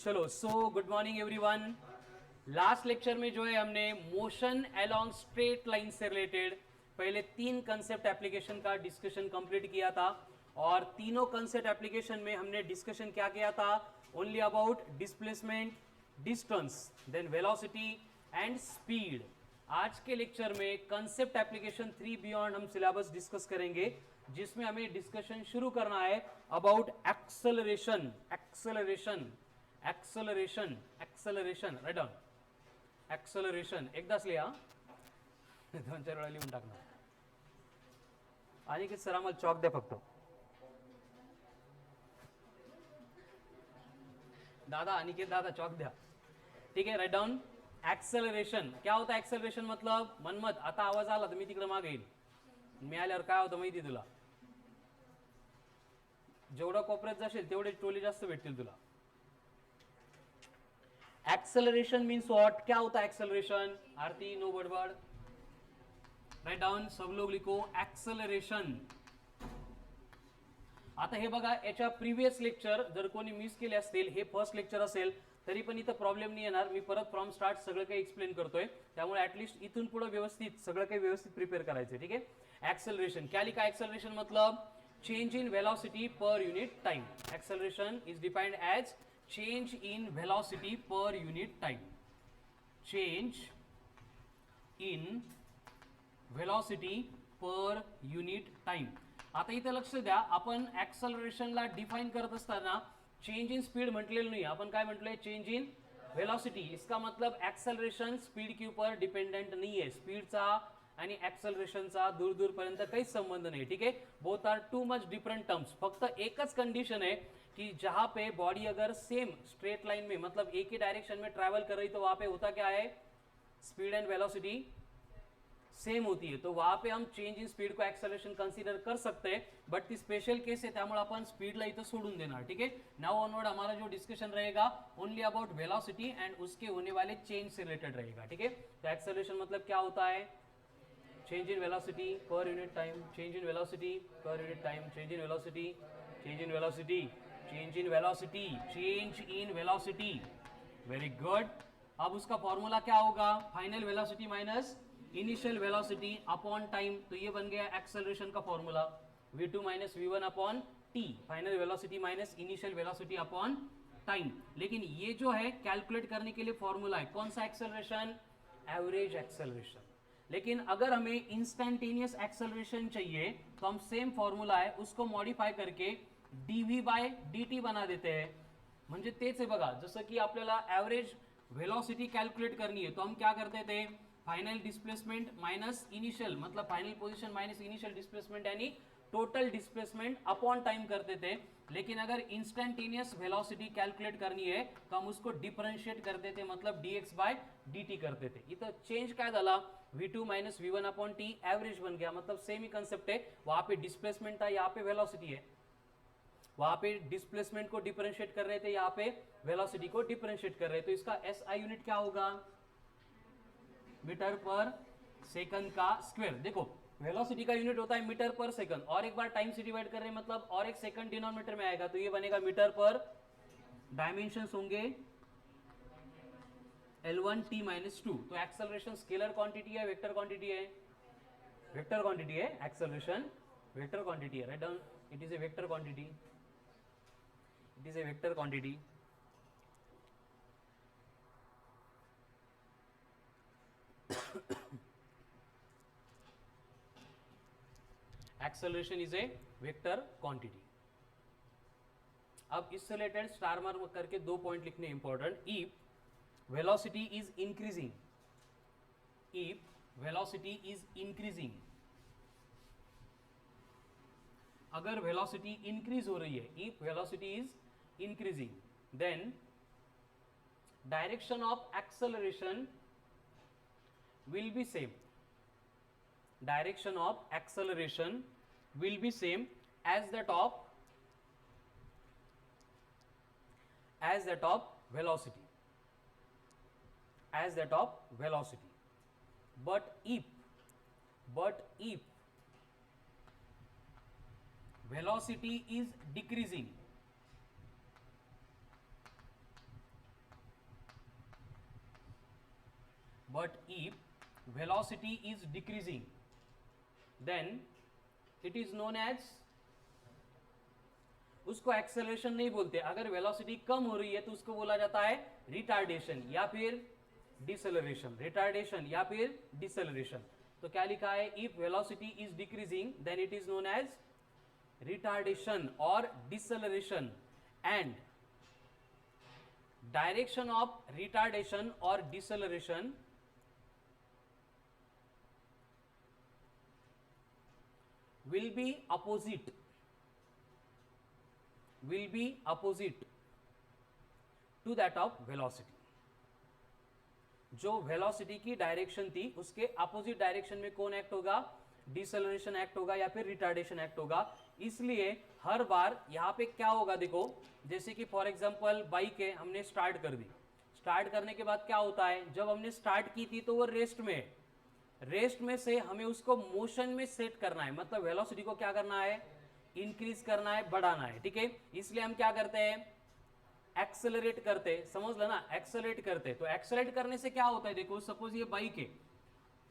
चलो good morning everyone. Last lecture में जो है हमने मोशन अलोंग स्ट्रेट लाइन से रिलेटेड पहले 3 कंसेप्ट एप्लीकेशन का डिस्कशन कंप्लीट किया था और तीनों कंसेप्ट एप्लीकेशन में हमने डिस्कशन क्या किया था? Only about displacement, distance, then velocity and speed. आज के लेक्चर में कंसेप्ट एप्लीकेशन 3 बियॉन्ड हम सिलेबस डिस्कस करेंगे, जिसमें हमें डिस्कशन शुरू करना है about acceleration. Acceleration acceleration acceleration write down acceleration एकदाच लिहा, 2-4 वेळा लिहून टाकणार. आणि की सर आम्हाला चॉक द्या फक्त. दादा अनिकेत दादा चॉक द्या. ठीक है, राइट डाउन एक्सेलरेशन. क्या होता है एक्सेलरेशन? मतलब मनमत आता आवाज आला तर मी तिकडे मागे येईल. मी आल्यावर काय होतं माहिती तुला? जेवढा कोपऱ्यात जाशील तेवढे टोले जास्त भेटतील तुला. Acceleration means what? क्या होता है एक्सेलरेशन? आरती नो बड़बड़, राइट डाउन, सब लोग लिखो एक्सेलरेशन. आता हे बघा, याच्या प्रीवियस लेक्चर जर कोणी मिस केले असतील, हे फर्स्ट लेक्चर असेल तरी पण इथं प्रॉब्लेम नाही येणार. मी परत फ्रॉम स्टार्ट सगळं काही एक्सप्लेन करतोय, त्यामुळे ऍटलीस्ट इथून पुढे व्यवस्थित सगळं काही व्यवस्थित प्रिपेअर करायचं. ठीक आहे. एक्सेलरेशन क्या लिखा? एक्सेलरेशन मतलब चेंज इन वेलोसिटी पर unit time. Acceleration is defined as change in velocity per unit time. Change in velocity per unit time. आता इथे लक्ष द्या, आपण ऍक्सलरेशनला डिफाइन करत असताना चेंज इन स्पीड म्हटलेलं नाही, आपण काय म्हटलंय? Change in velocity. इसका मतलब ऍक्सलरेशन स्पीड के ऊपर डिपेंडेंट नहीं है. स्पीडचा आणि ऍक्सलरेशनचा दूर दूर पर्यंत काहीच संबंध नाही. ठीक है, both are too much different terms. फक्त एकच कंडीशन है कि जहां पे बॉडी अगर सेम स्ट्रेट लाइन में मतलब एक ही डायरेक्शन में ट्रैवल कर रही तो वहां पे होता क्या है? स्पीड एंड वेलोसिटी सेम होती है, तो वहां पे हम चेंज इन स्पीड को एक्सेलरेशन कंसीडर कर सकते हैं. बट ती स्पेशल केस है, त्यामुळे आपण स्पीडला इथं सोडून देणार. ठीक है. नाउ ऑनवर्ड हमारा जो डिस्कशन रहेगा ओनली अबाउट वेलोसिटी एंड उसके होने वाले चेंज से रिलेटेड रहेगा. ठीक है. तो एक्सेलरेशन मतलब क्या होता है? चेंज इन वेलोसिटी पर unit time, change in velocity पर unit time, change in velocity, change in velocity, change in velocity, change in velocity. Very good. अब उसका फॉर्मूला क्या होगा? Final velocity minus initial velocity upon time. तो ये बन गया एक्सेलरेशन का formula, v2 minus v1 upon t. Final velocity minus initial velocity upon time. लेकिन ये जो है कैलकुलेट करने के लिए फॉर्मूला है कौन सा? Acceleration, average acceleration. लेकिन अगर हमें इंस्टैंटेनियस एक्सेलरेशन चाहिए तो हम सेम फॉर्मूला है उसको मॉडिफाई करके dv बाय dt बना देते हैं. म्हणजे तेच आहे बघा, जसं की आपल्याला एवरेज वेलोसिटी कैलकुलेट करनी है तो हम क्या करते थे? फाइनल डिस्प्लेसमेंट माइनस इनिशियल, मतलब final position minus initial displacement यानी टोटल डिस्प्लेसमेंट अपॉन टाइम करते थे. लेकिन अगर इंस्टैंटेनियस वेलोसिटी कैलकुलेट करनी है तो हम उसको डिफरेंशिएट करते थे, मतलब dx बाय dt करते थे. इथं चेंज काय झाला? v2 minus v1 upon t average बन गया, मतलब सेम ही कंसेप्ट है. वहां पे डिस्प्लेसमेंट था, यहाँ पे वेलोसिटी है. वहां पे डिस्प्लेसमेंट को डिफरेंशिएट कर रहे थे, यहाँ पे वेलोसिटी को डिफरेंशिएट कर रहे थे. तो इसका SI यूनिट क्या होगा? मीटर पर सेकंड का स्क्वायर. देखो वेलोसिटी का यूनिट होता है मीटर पर सेकंड, और एक बार टाइम से डिवाइड कर रहे हैं मतलब और एक सेकंड डिनोमिनेटर में आएगा, तो ये बनेगा मीटर पर. डायमेंशंस होंगे L1 t माइनस 2. तो एक्सेलरेशन स्केलर क्वांटिटी है, वेक्टर क्वांटिटी है? वेक्टर क्वांटिटी है. एक्सेलरेशन वेक्टर क्वांटिटी है. Write down, it is a vector quantity. It is a vector quantity. Acceleration is a vector quantity. अब इससे related star mark करके 2 point लिखने important. If velocity is increasing, if velocity is increasing, अगर velocity increase हो रही है, if velocity is increasing, then direction of acceleration will be same. Direction of acceleration will be same as that of velocity, as that of velocity. But if velocity is decreasing, but if velocity is decreasing then it is known as, उसको acceleration नहीं बोलते. अगर velocity कम हो रही है तो उसको बोला जाता है रिटार्डेशन या फिर डिसेलरेशन. रिटार्डेशन या फिर डिसेलरेशन. तो क्या लिखा है, if velocity is decreasing then it is known as retardation और deceleration. And direction of retardation और deceleration will be opposite to that of velocity. जो वेलोसिटी की डायरेक्शन थी उसके अपोजिट डायरेक्शन में कौन एक्ट होगा, डिसेलरेशन एक्ट होगा या फिर रिटार्डेशन एक्ट होगा. इसलिए हर बार यहां पे क्या होगा, देखो जैसे कि फॉर एग्जांपल बाइक है, हमने स्टार्ट कर दी. स्टार्ट करने के बाद क्या होता है, जब हमने स्टार्ट की थी तो वो रेस्ट में है. रेस्ट में से हमें उसको मोशन में सेट करना है, मतलब वेलोसिटी को क्या करना है, इंक्रीज करना है, बढ़ाना है. ठीक है, इसलिए हम क्या करते हैं, एक्सेलरेट करते. समझ लो ना, एक्सेलरेट करते. तो एक्सेलरेट करने से क्या होता है, देखो सपोज ये बाइक है,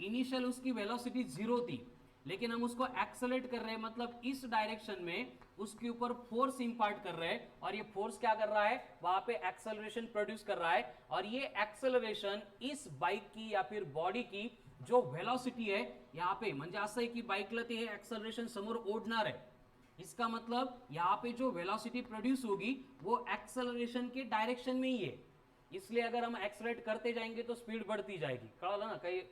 इनिशियल उसकी वेलोसिटी 0 थी, लेकिन हम उसको एक्सेलरेट कर रहे हैं, मतलब इस डायरेक्शन में उसके ऊपर फोर्स इंपार्ट कर रहे हैं, और ये फोर्स क्या कर रहा है, वहां पे एक्सेलरेशन प्रोड्यूस कर रहा है. और ये एक्सेलरेशन इस बाइक की या फिर बॉडी की जो वेलोसिटी है यहाँ पे, म्हणजे असं आहे की बाइकला ते एक्सेलरेशन समोर ओढणार आहे, इसका मतलब यहाँ पे जो वेलोसिटी प्रोड्यूस होगी वो एक्सेलरेशन के डायरेक्शन में ही है. इसलिए अगर हम एक्सेलरेट करते जाएंगे तो स्पीड बढ़ती जाएगी. कळलं ना, काही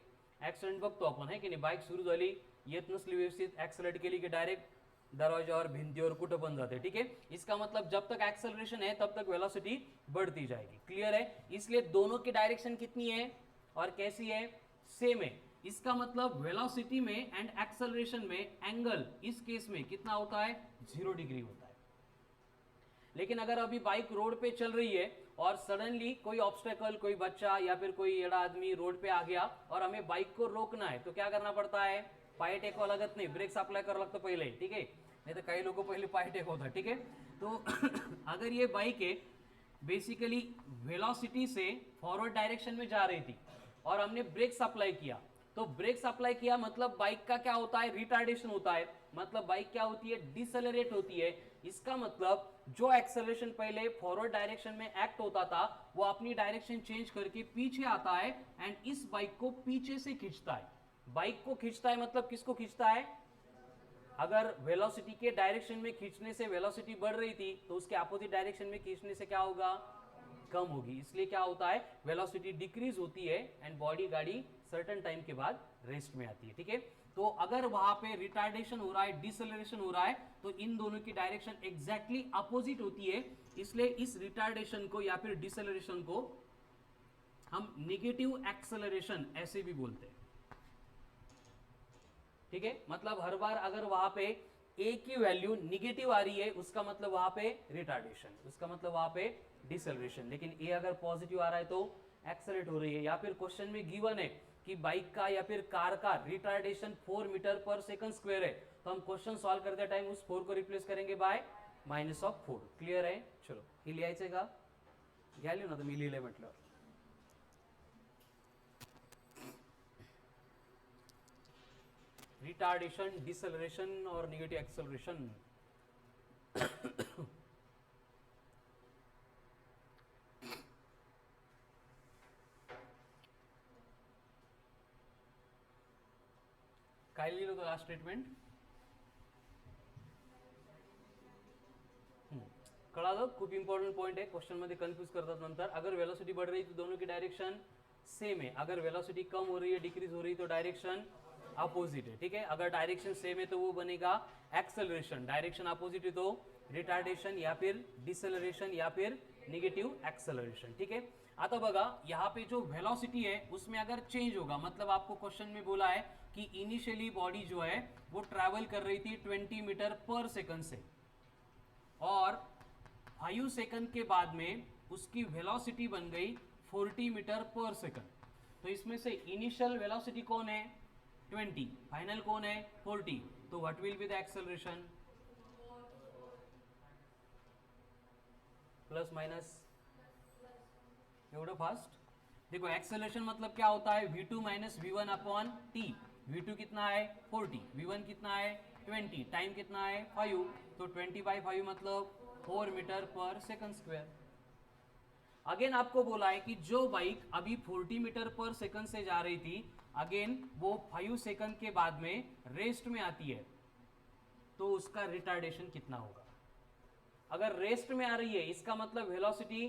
ऍक्सिडेंट बघतो आपण, है की नाही, बाइक सुरू झाली, येत नसली व्यवस्थित, एक्सेलरेट केली की डायरेक्ट दरवाजावर भिंतीवर कुठं पण जाते. ठीक है, इसका मतलब जब तक एक्सेलरेशन है तब तक वेलोसिटी बढ़ती जाएगी. क्लियर है. इसलिए दोनों की डायरेक्शन कितनी है और कैसी है, सेम है. इसका मतलब वेलोसिटी में एंड एक्सेलरेशन में एंगल इस केस में कितना होता है, 0 डिग्री होता है. लेकिन अगर अभी बाइक रोड पे चल रही है और सडनली कोई ऑब्स्टेकल, कोई बच्चा या फिर कोई एड़ा आदमी रोड पे आ गया और हमें बाइक को रोकना है, तो क्या करना पड़ता है, पाय टेकवा लागत नाही, ब्रेक्स अप्लाय करावं लागतं पहिले. ठीक है, नहीं तो कई लोगों पहले पाय टेकवतात. ठीक है, तो अगर ये बाइक है बेसिकली वेलोसिटी से फॉरवर्ड डायरेक्शन में जा रही थी और हमने ब्रेक्स अप्लाई किया, तो ब्रेक्स अप्लाई किया मतलब बाइक का क्या होता है, रिटार्डेशन होता है, मतलब बाइक क्या होती है, डिसेलरेट होती है. इसका मतलब जो एक्सेलरेशन पहले फॉरवर्ड डायरेक्शन में एक्ट होता था वो अपनी डायरेक्शन चेंज करके पीछे आता है एंड इस बाइक को पीछे से खींचता है. बाइक को खींचता है मतलब किसको खींचता है, अगर वेलोसिटी के डायरेक्शन में खींचने से वेलोसिटी बढ़ रही थी तो उसके अपोजिट डायरेक्शन में खींचने से क्या होगा, कम होगी. इसलिए क्या होता है, वेलोसिटी डिक्रीज होती है एंड बॉडी गाड़ी सर्टेन टाइम के बाद रेस्ट में आती है. ठीक है, तो अगर वहां पे रिटार्डेशन हो रहा है, डिसेलरेशन हो रहा है, तो इन दोनों की डायरेक्शन एग्जैक्टली अपोजिट होती है. इसलिए इस रिटार्डेशन को या फिर डिसेलरेशन को हम नेगेटिव एक्सेलरेशन ऐसे भी बोलते हैं. ठीक है, मतलब हर बार अगर वहां पे ए की वैल्यू निगेटिव आ रही है उसका मतलब वहां पे रिटार्डेशन, उसका मतलब वहां पे डिसेलरेशन. लेकिन ए अगर पॉजिटिव आ रहा है तो एक्सेलरेट हो रही है. या फिर क्वेश्चन में गिवन है कि बाइक का या फिर कार का रिटार्डेशन 4 मीटर पर सेकंड स्क्वायर है, तो हम क्वेश्चन सॉल्व करते टाइम उस 4 को रिप्लेस करेंगे बाय -4. क्लियर आहे. चलो हे लिहायचंय का, घ्यायला ना, तर मी लिहिलंय म्हटलं. रिटार्डेशन, डिसेलरेशन और नेगेटिव एक्सेलरेशन. काय लिहिलं होतं लास्ट स्टेटमेंट, कळालं. खूप इंपॉर्टंट पॉइंट है, क्वेश्चन मध्ये कंफ्यूज करतात नंतर. अगर वेलोसिटी बढ़ रही है तो दोनों की डायरेक्शन सेम है, अगर वेलोसिटी कम हो रही है, डिक्रीज हो रही है, तो डायरेक्शन अपोजिट है. ठीक है, अगर डायरेक्शन सेम है तो वो बनेगा एक्सेलरेशन, डायरेक्शन अपोजिट है तो रिटार्डेशन या फिर डिसेलरेशन या फिर नेगेटिव एक्सेलरेशन. ठीक है, आता बघा यहाँ पे जो वेलोसिटी है उसमें अगर चेंज होगा, मतलब आपको क्वेश्चन में बोला है कि इनिशियली बॉडी जो है वो ट्रैवल कर रही थी 20 मीटर पर सेकंड से, और 5 सेकंड के बाद में उसकी वेलोसिटी बन गई 40 मीटर पर सेकंड. तो इसमें से इनिशियल वेलोसिटी कौन है, 20, फाइनल कौन है, 40. तो what will be the acceleration, plus minus एवढं फास्ट. देखो एक्सेलरेशन मतलब क्या होता है, v2 minus V1 upon T. v2 कितना है 40, v1 कितना है 20, टाइम कितना है 5, तो 20/5 मतलब 4 मीटर पर सेकंड स्क्वायर। अगेन आपको बोला है कि जो बाइक अभी 40 मीटर पर सेकंड से जा रही थी, अगेन वो 5 सेकंड के बाद में रेस्ट में आती है, तो उसका रिटार्डेशन कितना होगा। अगर रेस्ट में आ रही है इसका मतलब वेलोसिटी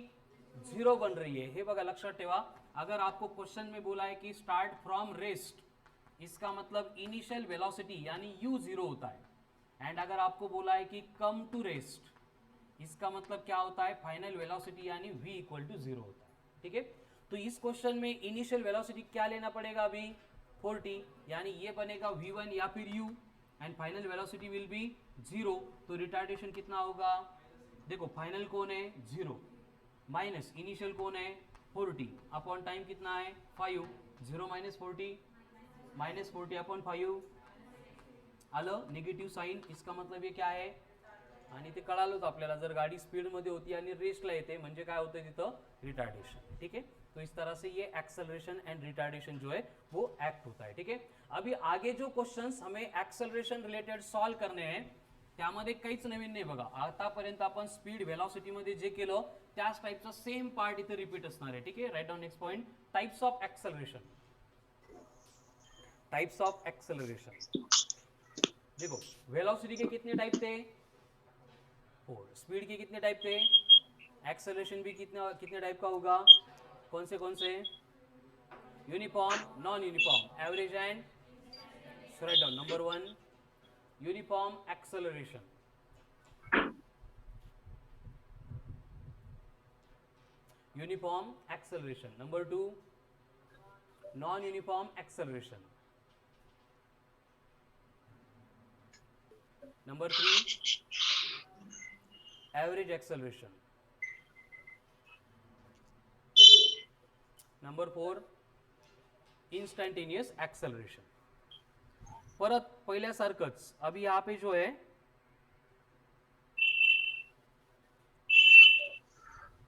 0 बन रही है। हे बघा लक्षात ठेवा, अगर आपको क्वेश्चन में बोला है कि स्टार्ट फ्रॉम रेस्ट, इसका मतलब इनिशियल वेलोसिटी यानी u 0 होता है। एंड अगर आपको बोला है कि कम टू रेस्ट, इसका मतलब क्या होता है, फाइनल वेलोसिटी यानी v इक्वल टू 0 होता है। ठीक है, तो इस क्वेश्चन में इनिशियल वेलोसिटी क्या लेना पड़ेगा अभी 40, यानी ये बनेगा v1 या फिर u, and final velocity will be 0। तो रिटार्डेशन कितना होगा, देखो फाइनल कौन है 0 माइनस इनिशियल कौन है 40 अपॉन टाइम कितना है 5, 0 माइनस 40 अपॉन 5 आलं निगेटिव्ह साइन। इसका मतलब ये क्या आहे, आणि ते कळालंच आपल्याला, जर गाडी स्पीड मध्ये होती आणि रेस्टला येते म्हणजे काय होतं तिथं रिटार्डेशन। ठीक है, तो इस तरह से ये एक्सेलरेशन एंड रिटार्डेशन जो है वो एक्ट होता है। ठीक है, अभी आगे जो क्वेश्चंस हमें एक्सेलरेशन रिलेटेड सॉल्व करने हैं त्यामध्ये काहीच नवीन नाही बघा। आतापर्यंत आपण स्पीड वेलॉसिटी मध्ये जे केलं त्याच टाइपचा सेम पार्ट इथे रिपीट असणार आहे। ठीक है, write down next point, types of acceleration. Types of acceleration, देखो वेलोसिटी के कितने टाइप थे 4, स्पीड के कितने टाइप थे, एक्सेलरेशन भी कितने टाइप का होगा, कौन से uniform, non uniform, average and, write down number 1 uniform acceleration, uniform acceleration, number 2 non uniform acceleration, number 3 average acceleration, number 4 instantaneous acceleration. परत पहिल्यासारखंच अभी यहाँ पे जो है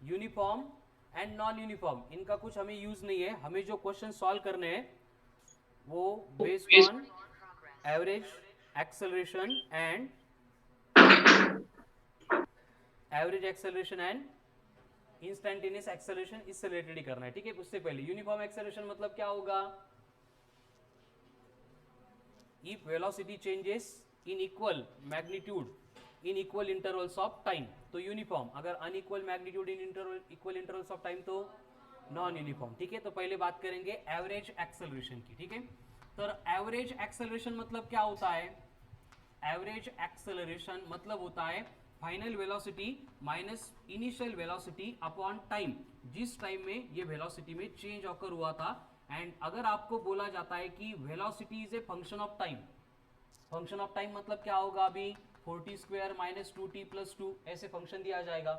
यूनिफॉर्म एंड नॉन यूनिफॉर्म, इनका कुछ हमें यूज नहीं है। हमें जो क्वेश्चन सॉल्व करने हैं वो based on average acceleration and instantaneous acceleration, इससे रिलेटेड ही करना है। ठीक है, उससे पहले यूनिफॉर्म एक्सेलरेशन मतलब क्या होगा, if velocity changes in equal magnitude in equal intervals of time तो यूनिफॉर्म, अगर unequal magnitude in equal intervals of time तो नॉन यूनिफॉर्म। ठीक है, तो पहले बात करेंगे एवरेज एक्सेलरेशन की। ठीक है, तो एवरेज एक्सेलरेशन मतलब क्या होता है, एवरेज एक्सेलरेशन मतलब होता है final velocity minus initial velocity upon time, जिस टाइम में ये वेलोसिटी में चेंज ऑकर हुआ था। एंड अगर आपको बोला जाता है कि velocity is a function of time, function of time मतलब क्या होगा, अभी 40 स्क्वायर माइनस 2t प्लस 2 ऐसे फंक्शन दिया जाएगा।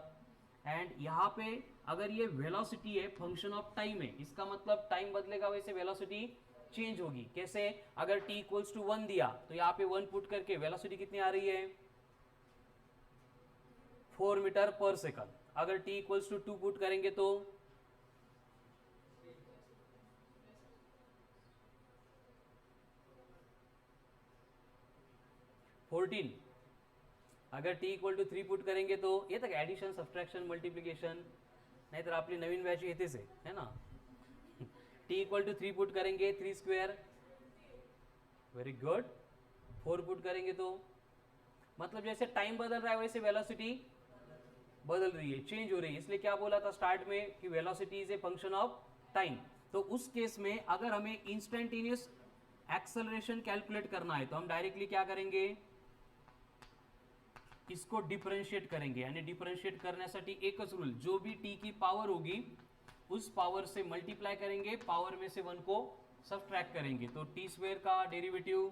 एंड यहाँ पे अगर ये वेलोसिटी है फंक्शन ऑफ टाइम है, इसका मतलब टाइम बदलेगा वैसे वेलोसिटी चेंज होगी। कैसे, अगर t इक्वल्स टू 1 दिया तो यहाँ पे 1 पुट करके वेलोसिटी कितनी आ रही है 4 मीटर पर सेकंड। अगर t इक्वल्स टू 2 पुट करेंगे तो 14। अगर t इक्वल टू 3 पुट करेंगे तो ये तक एडिशन सब्ट्रैक्शन मल्टीप्लिकेशन, नहीं तो आपली नवीन बैच येतेच है ना। t इक्वल टू 3 पुट करेंगे 3 स्क्वायर, वेरी गुड। 4 पुट करेंगे तो मतलब जैसे टाइम बदल रहा है वैसे वेलोसिटी बदल रही है, चेंज हो रही है। इसलिए क्या बोला था स्टार्ट में कि velocity is a function of time. तो उस केस में अगर हमें इंस्टेंटेनियस एक्सेलरेशन कैलकुलेट करना है तो हम डायरेक्टली क्या करेंगे, इसको डिफरेंशिएट करेंगे। यानी डिफरेंशिएट करण्यासाठी एकच रूल, जो भी t की पावर होगी उस पावर से मल्टीप्लाई करेंगे, पावर में से 1 को सब्ट्रैक्ट करेंगे। तो t स्क्वायर का डेरिवेटिव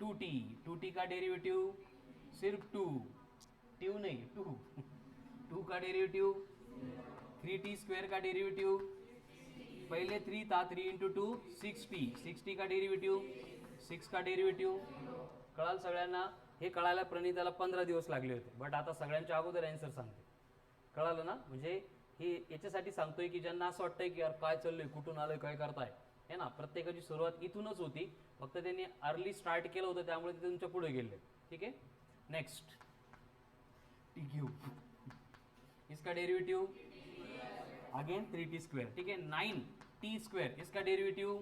2t, 2t का डेरिवेटिव सिर्फ 2 नहीं 2 का डेरिवेटिव 3t स्क्वायर का डेरिवेटिव पहले 3 था 3 इंटू 2 6t का डेरिवेटिव 6 का डेरिवेटिव। कळाल सगळ्यांना, हे कळायला प्रणिताला 15 दिवस लागले होते, बट आता सगळ्यांच्या अगोदर आन्सर सांगते। कळालं ना, म्हणजे हे याच्यासाठी सांगतोय की ज्यांना असं वाटतंय की यार काय चाललंय, कुठून आलंय, काय करताय, है ना. प्रत्येकाची सुरुवात इथूनच होती, फक्त त्यांनी अर्ली स्टार्ट केलं होतं त्यामुळे ते तुमच्या पुढे गेले. ठीक आहे. नेक्स्ट टी क्यू, इसका डेरिवेटिव अगेन 3t². ठीक है. 9t², इसका डेरिवेटिव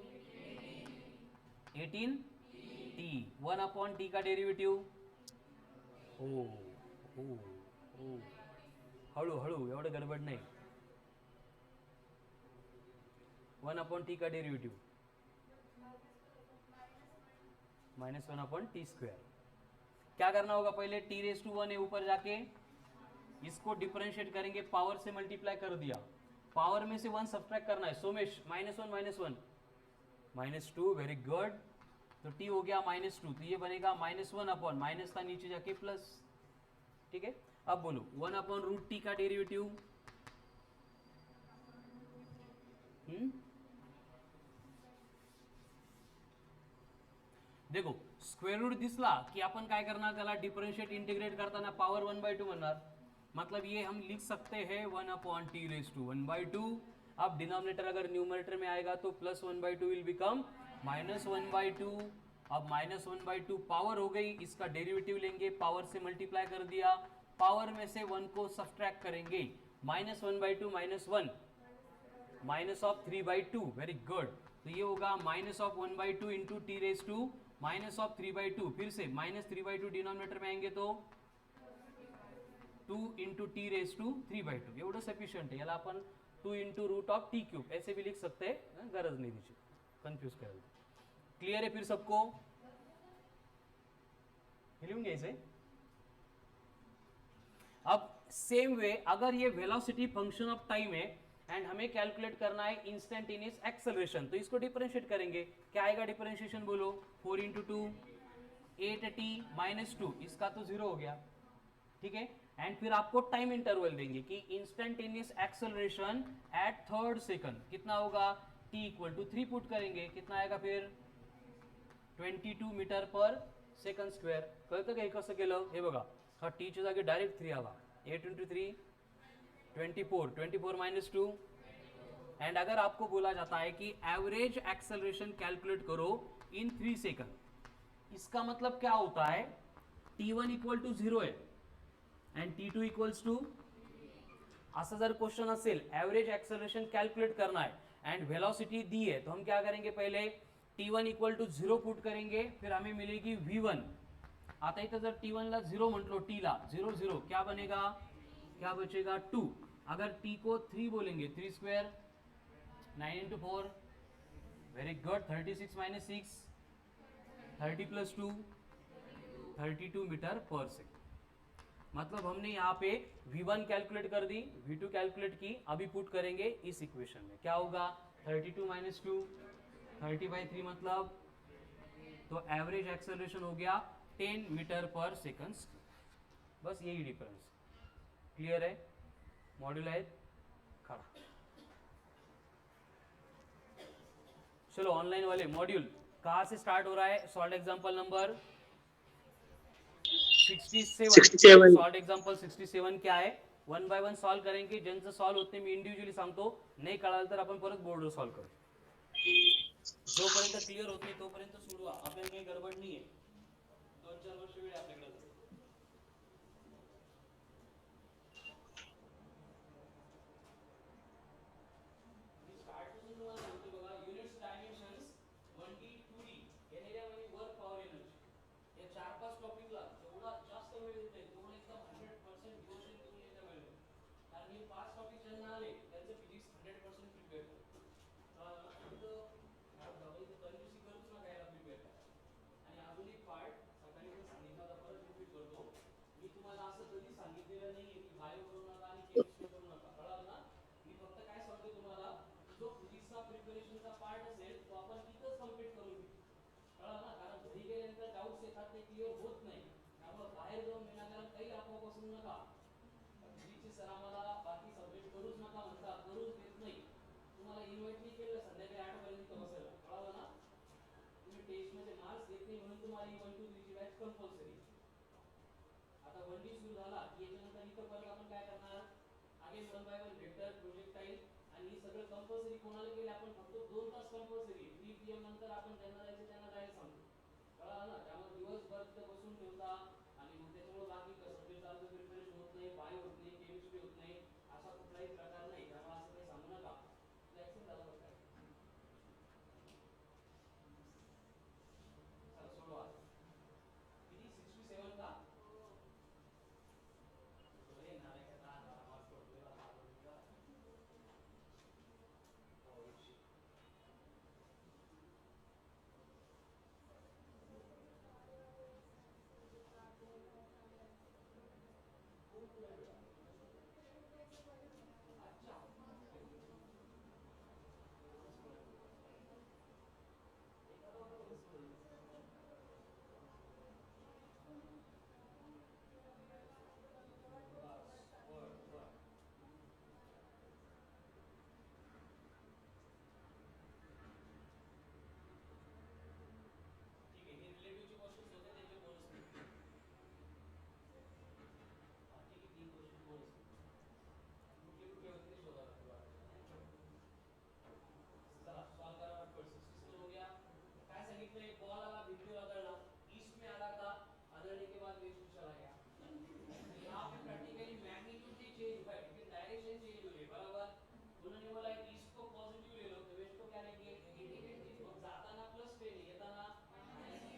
18t. 1/t का डेरिवेटिव, ओ ओ ओ, हळू हळू, एवढं गडबड नाही. 1/t का डेरिवेटिव -1/t². क्या करना होगा, पहले t⁻1 है ऊपर जाके इसको डिफरेंशिएट करेंगे, पावर से मल्टीप्लाई कर दिया, पावर में से 1 सब्ट्रैक्ट करना है. Somesh -1 -2, very good. तो t हो गया -2, तो ये बनेगा -1 अपॉन, माइनस था नीचे जाके प्लस. ठीक है. अब बोलो 1/√t का डेरिवेटिव. देखो स्क्वेअर रूट दिसला की आपण काय करणार, त्याला डिफरेंशिएट इंटिग्रेट करताना पावर 1/2 म्हणणार. मतलब ये हम लिख सकते हैं 1/t⁻1/2. अब डिनोमिनेटर अगर न्यूमरेटर में आएगा तो +1/2 विल बिकम -1/2. अब -1/2 पावर हो गई, इसका डेरिवेटिव लेंगे, पावर से मल्टीप्लाई कर दिया, पावर में से 1 को सब्ट्रैक्ट करेंगे, -1/2 -1 -3/2. Very good. तो ये होगा -1/2 इंटू t⁻2 -3/2. फिर से -3/2 डिनोमिनेटर में आएंगे तो 2 इंटू t⁻3/2. एवढं सफिशियंट आहे. याला आपण 2 इंटू √t³ ऐसे भी लिख सकते हैं, गरज नहीं दीजिए, कंफ्यूज कर. क्लियर है फिर सबको? लिखून घ्यायचंय. अब सेम वे अगर ये वेलोसिटी फंक्शन ऑफ टाइम है एंड हमें कैलकुलेट करना है इंस्टेंटेनियस एक्सेलरेशन, तो इसको डिफरेंशिएट करेंगे. क्या आएगा डिफरेंशिएशन, बोलो. 4 इंटू 2 8t-2, इसका तो 0 हो गया. ठीक है. एंड फिर आपको टाइम इंटरवल देंगे कि instantaneous acceleration at 3rd second कितना होगा, t = 3 पुट करेंगे, कितना आएगा फिर 22 मीटर पर सेकंड स्क्वेअर. कळतं का हे कसं केलं? हे बघा, हा t च्या जागी डायरेक्ट 3 आला. 8 इंटू 3 24, 24 - 2. एंड अगर आपको बोला जाता है कि एवरेज एक्सेलरेशन कैलकुलेट करो इन 3 सेकंड, इसका मतलब क्या होता है, t1 = 0 है एंड t2 = असा जर क्वेश्चन असेल, एवरेज एक्सेलरेशन कैलकुलेट करना है एंड वेलोसिटी दी है, तो हम क्या करेंगे, पहले t1 = 0 पुट करेंगे, फिर हमें मिलेगी v1. आता इथं जर t1 ला 0 म्हटलो, t ला 0 0, क्या बनेगा, क्या बचेगा 2. अगर t को 3 बोलेंगे, 3², 9 इंटू 4, वेरी गुड. 36 - 6, 30 + 2, 32 मीटर पर सेकंड. मतलब हमने यहाँ पे v1 कैलकुलेट कर दी, v2 कैलकुलेट की, अभी पुट करेंगे इस इक्वेशन में. क्या होगा, 32 - 2, 30/3, मतलब तो एवरेज एक्सेलरेशन हो गया 10 मीटर पर सेकंड. बस यही डिफरेंस. क्लियर है? मॉड्यूल है खड़ा. चलो ऑनलाइन वाले मॉड्यूल कहाँ से स्टार्ट हो रहा है? Solve example number 67. Solve example 67 क्या आहे, 1 बाय 1 सॉल्व करेंगे. ज्यांचं सॉल्व होत नाही मी इंडिव्हिज्युअली सांगतो, नाही कळालं तर आपण परत बोर्डवर सॉल्व करू. जोपर्यंत क्लिअर होत नाही तोपर्यंत सोडवा, आपल्याला काही गडबड नाही आहे. 2-4 वर्ष वेळ आपल्याकडे. कंपल्सरी. आता 1D सुरू झाला की याच्यानंतर इथं परत आपण काय करणार, अगेन 1/1 वेक्टर प्रोजेक्टाईल आणि हे सगळं कंपल्सरी कोणाला केलं आपण फक्त 2 तास कंपल्सरी 3 PM नंतर आपण ज्यांना जायचं त्यांना जायला सांगतो कळलं ना त्यामुळे दिवसभर तिथं बसून ठेवता आणि मग त्याच्यामुळे बाकी सब्जेक्ट चालतं प्रिपरेशन होत नाही बायो होत नाही केमिस्ट्री होत नाही असा कुठलाही प्रकार नाही त्यामुळे असं काही सांगू नका ऍक्सेप्ट झालं बघ काय चला सोडवा किती 67 का अरे नालायक का मार्क्स पडतोय का ठीक आहे हे रिलेटिव्हचे क्वेश्चन्स होते त्याचे बोनस ठीक आहे 3 क्वेश्चन बोनस कुठले कुठले होते ते शोधा चला सॉल्व करा पटपट 67 हो गया काय सांगितलंय बॉल आला भिंतीवर आदळला ईस्ट में आला था आदळने के बाद वेस्ट में चला गया यहाँ पे प्रैक्टिकली मैग्नीट्यूड भी चेंज हुआ है क्योंकि डायरेक्शन चेंज हुई है बराबर उन्होंने बोला ईस्ट को पॉजिटिव ले लो तो वेस्ट को क्या लेंगे नेगेटिव मग जाताना प्लस पेन येताना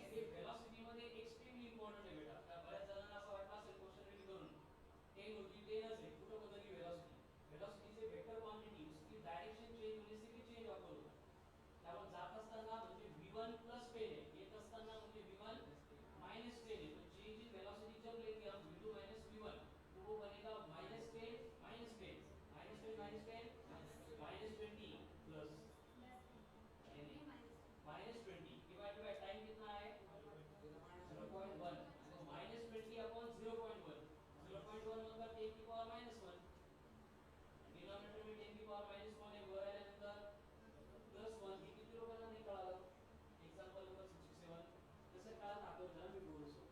हे वेलोसिटी मध्ये एक्स्ट्रीमली इम्पॉर्टंट आहे बेटा बऱ्याच जणांना असं वाटलं असेल क्वेश्चन रीड करून 10 होती 10च आहे कुठं बदलली वेलोसिटी वेलोसिटीचे वेक्टर क्वांटिटी उसकी डायरेक्शन चेंज होने से भी चेंज ऑकर होता त्यामुळे जात असताना म्हणजे v1 प्लस पेन आहे येत असताना म्हणजे v1 माइनस पेन आहे तो चेंज इन वेलोसिटी जब लेंगे हम v2 माइनस v1 तो वो बनेगा minus pen minus pen minus pen minus pen minus 20 plus minus 20 divided by time कितना है 0.1 तो माइनस 20 अपॉन 0.1 0.1 मतलब 10 की पावर माइनस 1 डिनोमिनेटर में 10 की पावर माइनस 1 है वर आल्यानंतर प्लस 1 हे किती लोकांना नाही कळालं एक्झाम्पल नंबर 67 तसं कळालं आपण जरा मी बोलतो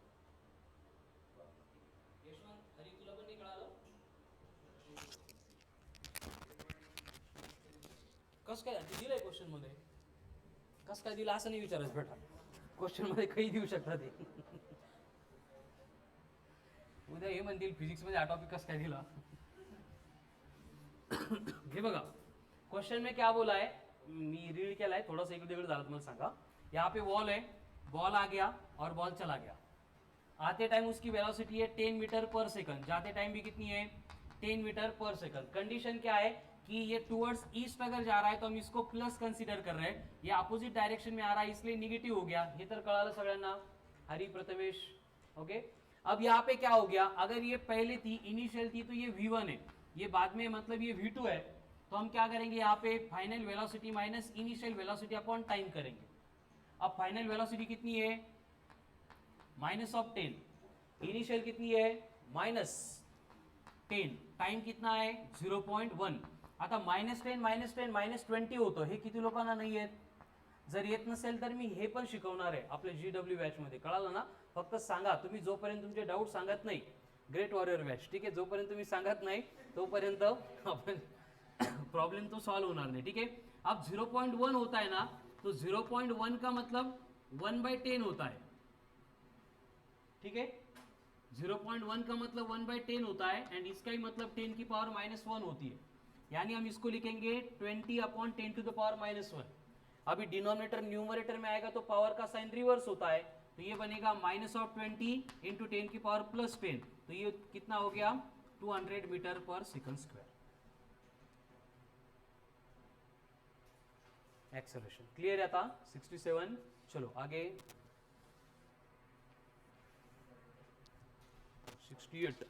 यशवंत हरी तुला पण नाही कळालं कस काय दिलंय क्वेश्चन मध्ये कस काय दिलं असं नाही विचारायचं बेटा क्वेश्चन मध्ये काही देऊ शकतात ते उद्या हे म्हणतील फिजिक्स मध्ये हा टॉपिक कस काय दिला हे बघा क्वेश्चन में क्या बोला है मी रीड केला है थोड़ा सा इकडे तिकडे झालं तुम्हाला सांगा यहाँ पे वॉल है बॉल आ गया और बॉल चला गया आते टाइम उसकी वेलोसिटी है 10 मीटर पर सेकंड जाते टाइम भी कितनी है 10 मीटर पर सेकंड कंडीशन क्या है कि ये टुवर्ड्स ईस्ट अगर जा रहा है तो हम इसको प्लस कंसीडर कर रहे हैं ये अपोजिट डायरेक्शन में आ रहा है इसलिए निगेटिव हो गया ये तर कळालं सगळ्यांना हरी प्रथमेश ओके अब यहाँ पे क्या हो गया अगर ये पहले थी इनिशियल थी तो ये v1 है ये बाद में मतलब ये v2 है तो हम क्या करेंगे यहाँ पे final velocity minus initial velocity upon time करेंगे अब फाइनल वेलोसिटी कितनी है माइनस ऑफ 10 इनिशियल कितनी है माइनस 10 टाइम कितना है 0.1 आता -10 -10 -20 होतं हे किती लोकांना नाही येत जर येत नसेल तर मी हे पण शिकवणार आहे आपल्या GW बॅच मध्ये कळालं ना फक्त सांगा तुम्ही जोपर्यंत तुमचे डाऊट सांगत नाही ग्रेट वॉरियर बॅच ठीक आहे जोपर्यंत तुम्ही सांगत नाही तोपर्यंत आपण प्रॉब्लम तो सॉल्व होणार नहीं ठीक है अब 0.1 होता है ना तो 0.1 का मतलब 1/10 होता है ठीक है 0.1 का मतलब 1/10 होता है एंड इसका ही मतलब 10 की पावर -1 होती है यानी हम इसको लिखेंगे 20/10 टू द पावर -1 अभी डिनोमिनेटर न्यूमरेटर में आएगा तो पावर का साइन रिवर्स होता है तो ये बनेगा -20 इंटू 10 की पावर +10 तो ये कितना हो गया 200 मीटर पर सेकंड स्क्वायर एक्सेलरेशन क्लियर है था 67 चलो आगे 68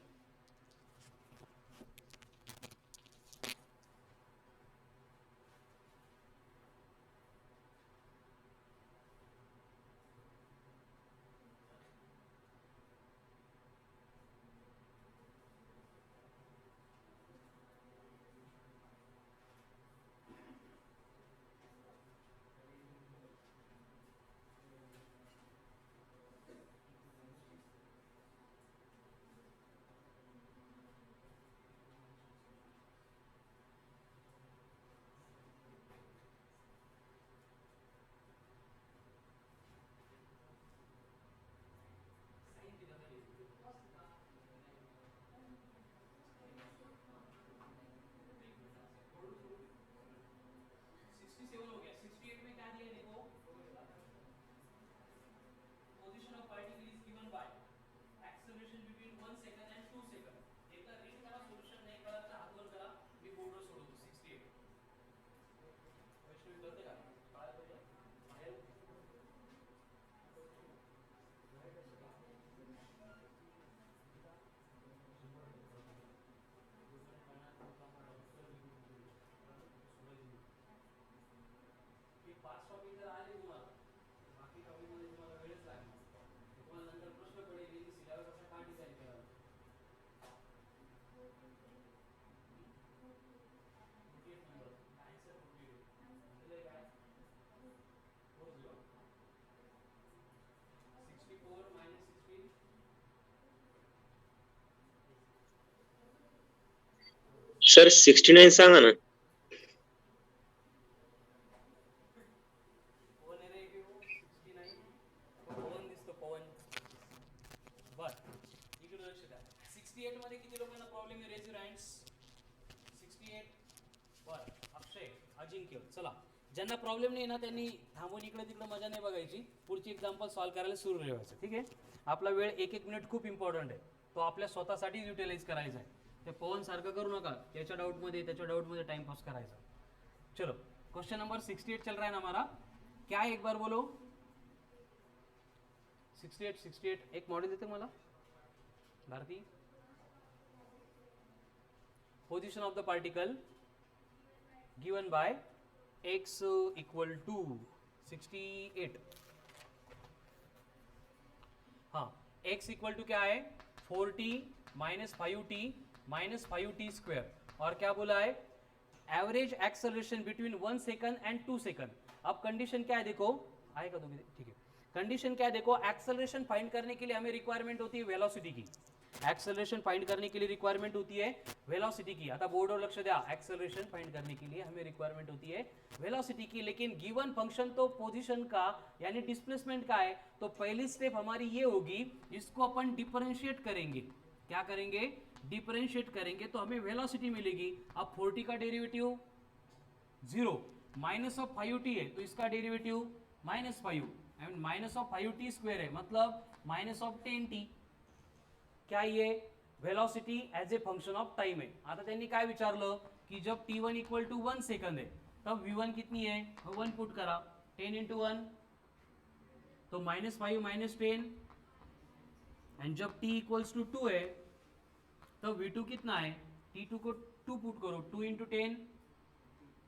सर 69 सांगा ना. पवन आहे रे हे 69 पवन दिसतो पवन बर इकडे लक्ष द्या 68 मध्ये किती लोकांना प्रॉब्लेम आहे रेज युअर हँड्स 68 बर अक्षय अजिंक्य चला ज्यांना प्रॉब्लेम नाही ना त्यांनी थांबून इकडे तिकडे मजा नाही बघायची पुढची एक्झाम्पल सॉल्व्ह करायला सुरू ठेवायचं ठीक आहे आपला वेळ एक एक मिनिट खूप इम्पॉर्टंट आहे तो आपल्या स्वतःसाठी युटिलाइज करायचा आहे ते पवन सारखं करू नका त्याच्या डाऊटमध्ये टाइम पास करायचा चलो क्वेश्चन नंबर 68 चल रहा है ना हमारा क्या है एक बार बोलो 68 एक मॉडेल देते मला भारती position of the particle given by x equal to 68 हाँ x इक्वल टू क्या है 4t minus 5t minus 5t square और क्या बोला है average acceleration between 1 second and 2 second अब कंडीशन क्या है देखो आएगा तो ठीक है कंडीशन क्या है देखो एक्सेलरेशन फाइंड करने के लिए हमें रिक्वायरमेंट होती है वेलोसिटी की एक्सेलरेशन फाइंड करने के लिए रिक्वायरमेंट होती है वेलोसिटी की आता बोर्डवर लक्ष द्या एक्सेलरेशन फाइंड करने के लिए हमें रिक्वायरमेंट होती है वेलोसिटी की लेकिन गिवन फंक्शन तो पोजीशन का यानी डिस्प्लेसमेंट का है तो पहली स्टेप हमारी ये होगी इसको अपन डिफरेंशिएट करेंगे क्या करेंगे डिफरेंशिएट करेंगे तो हमें वेलोसिटी मिलेगी अब 40 का डेरिवेटिव 0 माइनस ऑफ 5t है तो इसका derivative -5 and minus of 5t square है मतलब माइनस ऑफ 10t क्या ये velocity as a function of time है आता त्यांनी काय विचारलं की जब t1 इक्वल टू 1 सेकंड है तब v1 कितनी है 1 पुट करा 10 इंटू 1 तो -5 -10 एंड जब t इक्वल्स टू 2 है तब v2 कितना है t2 को 2 पुट करो 2 इंटू 10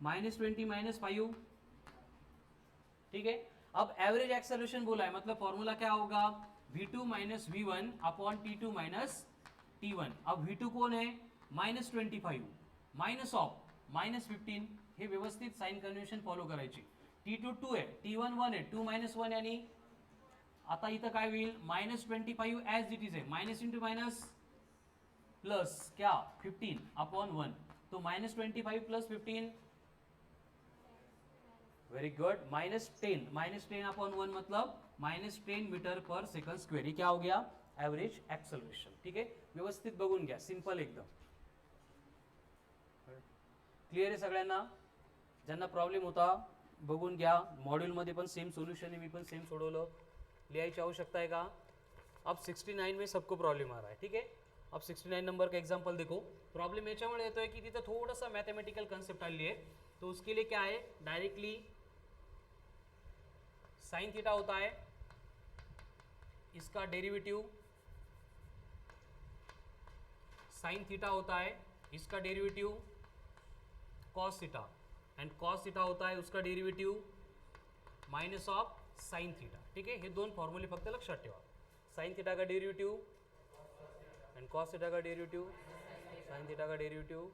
-20 -5 ठीक है अब एवरेज एक्सेलरेशन बोला है मतलब फॉर्मूला क्या होगा v2 minus v1 upon t2 minus t1 अब v2 कौन है -25 माइनस ऑफ -15 हे व्यवस्थित साइन कन्व्हेन्शन फॉलो करायची t2 2 आहे t1 1 आहे 2 - 1 आणि आता इथं काय होईल -25 ॲज इट इज आहे माइनस इंटू माइनस प्लस क्या 15 अपॉन 1 तो -25 प्लस 15 वेरी गुड -10 अपॉन 1 मतलब -10 मीटर पर सेकंड स्क्वेअर ये क्या हो गया एवरेज एक्सेलरेशन ठीक आहे व्यवस्थित बघून घ्या सिंपल एकदम क्लियर आहे सगळ्यांना ज्यांना प्रॉब्लेम होता बघून घ्या मॉड्यूल मध्ये पण सेम सोल्यूशन है मी पण सेम सोडवलं लिहायची आवश्यकता है का अब 69 में सबको प्रॉब्लम आ रहा है ठीक है अब 69 नंबर का एग्जांपल देखो प्रॉब्लम याच्यामुळे येतोय की तिथे थोडासा मैथमेटिकल कंसेप्ट आली है तो उसके लिए क्या है डायरेक्टली साइन थीटा होता है इसका डेरिवेटिव साइन थीटा होता है इसका derivative cos theta and cos theta होता है उसका derivative minus of sine theta ठीक है हे दोन फॉर्म्युले फक्त लक्षात ठेवा साइन थीटा का डेरिवेटिव एंड कॉस थीटा का डेरिवेटिव साइन थीटा का derivative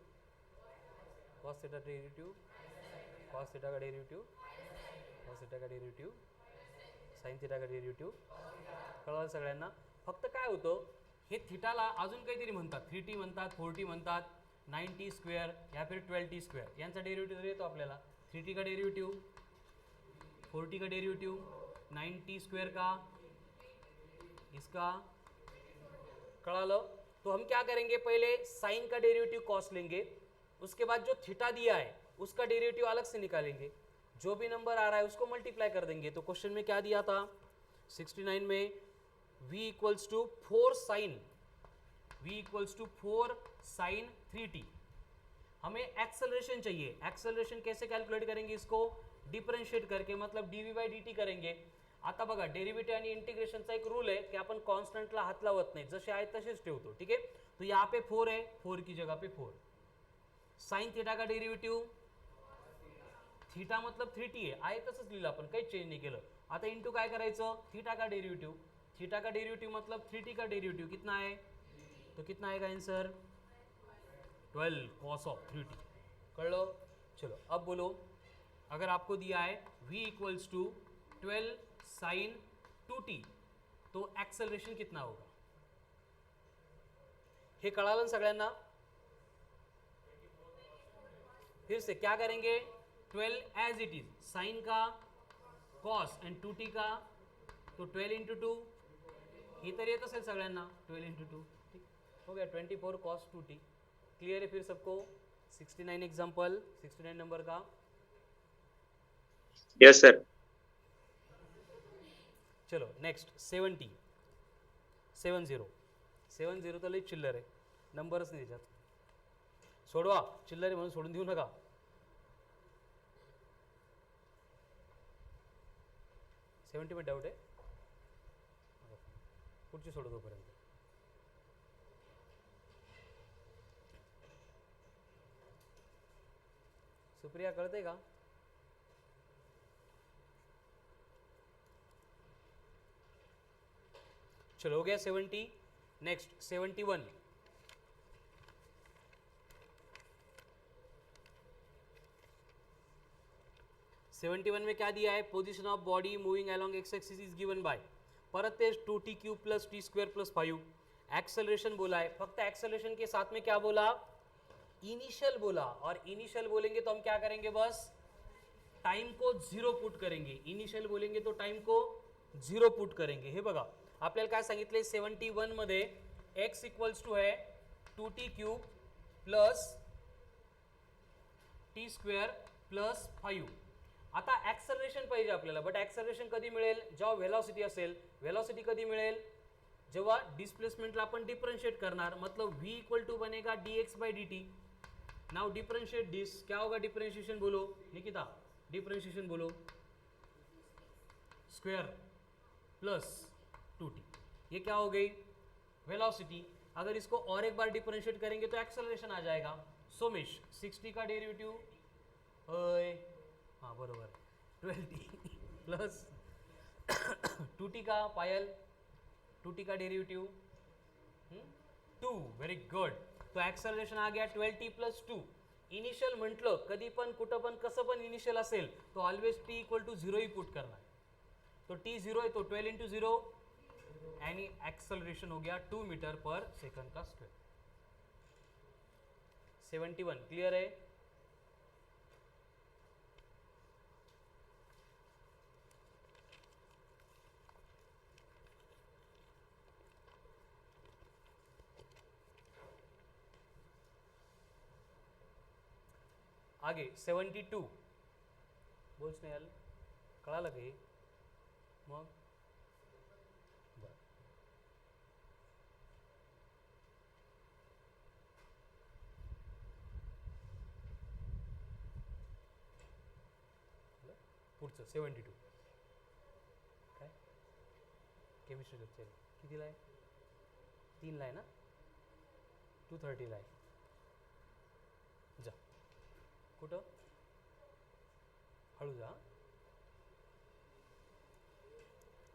cos theta derivative cos theta का डेरिवेटिव कॉस थीटा का डेरिवेटिव साइन थीटा का डेरिवेटिव कळलं सगळ्यांना फक्त काय होतं हे थीटाला अजून काहीतरी म्हणतात 3t म्हणतात 4t म्हणतात 9t स्क्वेअर या फिर 12t स्क्वेअर यांचा डेरिवेटिव येतो आपल्याला 3t का डेरिवेटिव 4t का डेरिवेटिव 9t स्क्वेयर का इसका कळालं तो हम क्या करेंगे पहले साइन का डेरिवेटिव कॉस लेंगे उसके बाद जो थीटा दिया है उसका डेरिवेटिव अलग से निकालेंगे जो भी नंबर आ रहा है उसको मल्टीप्लाई कर देंगे तो क्वेश्चन में क्या दिया था 69 में v equals to 4 sign 3t हमें एक्सेलरेशन चाहिए एक्सेलरेशन कैसे कैलकुलेट करेंगे इसको डिफरेंशिएट करके मतलब dv/dt करेंगे आता बघा डेरिवेटिव आणि इंटिग्रेशनचा एक रूल है कि अपन कॉन्स्टंटला हात लावत नाही जसे आहे तसेच ठेवतो ठीक है तो यहाँ पे 4 है 4 की जगह पे 4 साइन थीटा का डेरिवेटिव थीटा मतलब 3t आहे तसंच लिहिलं आपण काही चेंज नाही केलं आता इंटू काय करायचं थीटा का डेरिवेटिव मतलब 3t का डेरिवेटिव कितना है तो कितना आएगा आंसर 12 cos ऑफ 3t कर लो चलो अब बोलो अगर आपको दिया है v equals to 12 sign 2t तो एक्सेलरेशन कितना होगा हे कळालं सगळ्यांना फिर से क्या करेंगे, 12 एज इट इज, साइन का कॉस एंड 2t का, तो 12 इंटू 2 ही तर येत असेल सगळ्यांना, 12 इंटू 2 ठीक हो गया, 24 cos 2t। क्लियर है फिर सबको? 69 एग्जाम्पल, 69 नंबर का। Yes sir. चलो नेक्स्ट 70 70 तर लई चिल्लर आहे, नंबरच नाही त्याच्यात, सोडवा, चिल्लर आहे म्हणून सोडून देऊ नका। सेवन्टी में डाउट आहे, पुढची सोडवतोपर्यंत। सुप्रिया कळते का? चलो हो गया 70। नेक्स्ट 71। 71 में क्या दिया है, position of body moving along x axis is given bye, परत तेज 2t³ plus t² plus 5। Acceleration बोला है, फक्त एक्सेलरेशन के साथ में क्या बोला, इनिशियल बोला, और इनिशियल बोलेंगे तो हम क्या करेंगे, बस टाइम को 0 पुट करेंगे। इनिशियल बोलेंगे तो टाइम को 0 पुट करेंगे। हे बघा आपल्याला काय सांगितले, 71 मध्ये x इक्वल्स टू है 2t³ प्लस t² प्लस 5। आता ऍक्सलरेशन पाहिजे आपल्याला, बट ऍक्सलरेशन कधी मिळेल, जेव्हा व्हेलॉसिटी असेल। व्हेलॉसिटी कधी मिळेल, जेव्हा डिस्प्लेसमेंटला आपण डिफरेंशिएट करणार, मतलब v इक्वल टू बनेगा dx by dt। Now differentiate this, क्या होगा डिफरेंशिएशन, बोलो निकिता, डिफरेंशिएशन बोलो, स्क्वायर प्लस 2t, ये क्या हो गई, वेलोसिटी। अगर इसको और एक बार डिफरेंशिएट करेंगे तो एक्सेलरेशन आ जाएगा। सोमेश 60 का डेरिवेटिव, हाँ बरोबर, 12t प्लस 2t का, पायल 2t का डेरिवेटिव 2, व्हेरी गुड। तो एक्सेलरेशन आ गया 12t प्लस 2। इनिशियल म्हटलं कधी पण कुठं पण कसं पण इनिशियल असेल तो ऑलवेज t इक्वल टू 0 ही पुट करना है, तो t 0 है तो 12 इंटू 0, यानी एक्सेलरेशन हो गया 2 मीटर पर सेकंड का स्क्वायर। 71 क्लियर है? आगे 72, बोल स्नेहल, कळालं का हे? मग पुढचं 72 काय, केमिस्ट्री लेक्चर कितीला आहे, 3ला आहे ना, 2:30ला आहे, जा कुठं, हळू जा,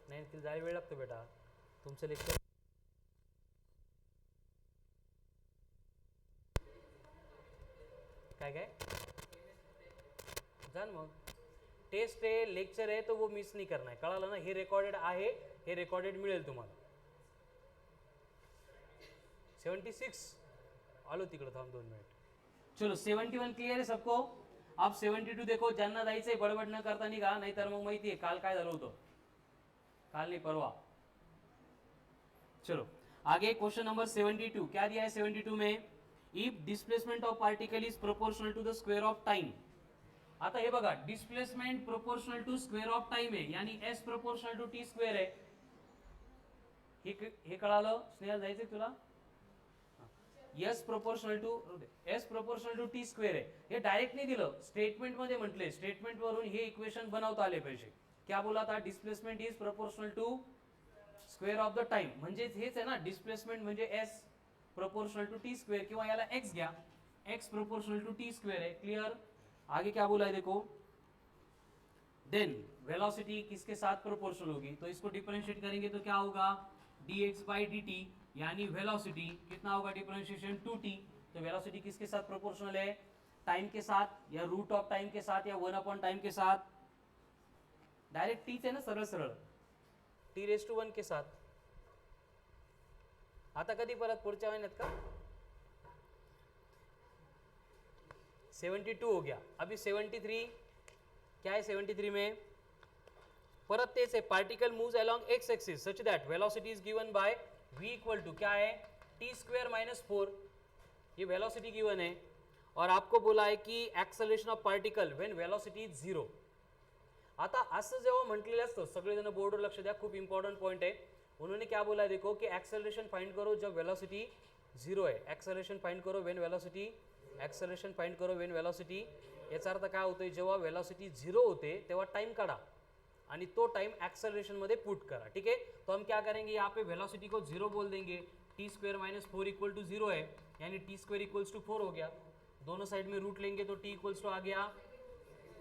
नाही तिला जायला वेळ लागतो बेटा, तुमचं लेक्चर काय काय जाण, मग टेस्ट आहे, लेक्चर आहे, तो वो मिस नहीं करना है, कळालं ना, हे रेकॉर्डेड आहे, हे रेकॉर्डेड मिळेल तुम्हाला। 76 आलो तिकडे, थांब 2 मिनिट। चलो 71 क्लियर है सबको? आप 72 देखो, ज्यांना जायचंय बडबड न करता निघा, नाहीतर मग माहिती आहे काल काय झालं होतं, काल नहीं परवा। चलो आगे क्वेश्चन नंबर 72, क्या दिया है 72 में, if displacement of particle is proportional to the square of time. आता हे बघा, displacement proportional to square of time आहे, यानी s proportional to t square आहे, हे कळालं स्नेहल, जायचंय तुला, s proportional to t square आहे, हे डायरेक्ट नाही दिलं, स्टेटमेंट मध्ये म्हटले, स्टेटमेंट वरून हे इक्वेशन बनवता आले पाहिजे। क्या बोला था, displacement is proportional to square of the time, म्हणजे हेच आहे ना, डिस्प्लेसमेंट म्हणजे s proportional to t square, किंवा याला x घ्या, x proportional to t square है, क्लियर। आगे क्या बोला है देखो, देन वेलोसिटी किसके साथ प्रोपोर्शनल होगी, तो इसको डिफरेंशिएट करेंगे तो क्या होगा, dx बाई dt, यानी वेलोसिटी कितना होगा, डिफरेंशिएशन 2t, तो वेलोसिटी किसके साथ प्रोपोर्शनल है, टाइम के साथ, या रूट ऑफ टाइम के साथ, या 1 टाइम के साथ, डायरेक्ट टीच है ना, सरळ सरळ t⁻1 के साथ। आता कधी परत पुढच्या महिन्यात का, 72 हो गया. अभी 73 क्या है 73 में परत तेज है. Particle moves along x axis such that velocity is given by v equal to क्या है टी स्क्वेअर माइनस 4. ये वेलोसिटी गिवन है और आपको बोला आहे की acceleration of particle when velocity is 0. आता असं जेव्हा म्हटलेलं असतं सगळेजण बोर्डवर लक्ष द्या, खूप इंपॉर्टंट पॉइंट है. उन्होंने क्या बोला है देखो कि एक्सेलरेशन फाइंड करो जब वेलोसिटी 0 है. एक्सेलरेशन फाइंड करो व्हेन वेलोसिटी, एक्सेलरेशन फाइंड करो व्हेन वेलोसिटी. याचा अर्थ काय होतोय जेव्हा वेलोसिटी 0 होते तेव्हा टाइम काढा आणि तो टाइम एक्सेलरेशन मध्ये पुट करा. ठीक है, तो हम क्या करेंगे यहाँ पे वेलोसिटी को 0 बोल देंगे. T square minus 4 equal to 0 है यानी टी स्क्वेयर इक्वल्स टू 4 हो गया. दोनों साइड में रूट लेंगे तो टी इक्वल्स टू आ गया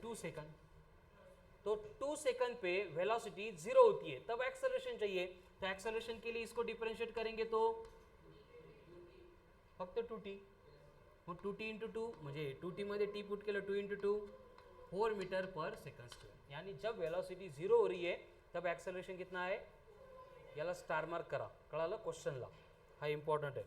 2 सेकंड. तो 2 सेकंड पे वेलोसिटी 0 होती है तब एक्सेलरेशन चाहिए. तो एक्सेलरेशन के लिए इसको डिफरेंशिएट करेंगे तो फक्त 2t. मग 2t इंटू 2 म्हणजे 2t मध्ये t पुट केलं 2 इंटू 2 4 मीटर पर सेकंड स्क्वेअर. यानी जब वेलोसिटी 0 हो रही है तब एक्सेलरेशन कितना है. याला स्टार मार्क करा, कळालं क्वेश्चनला, हा इंपॉर्टंट है.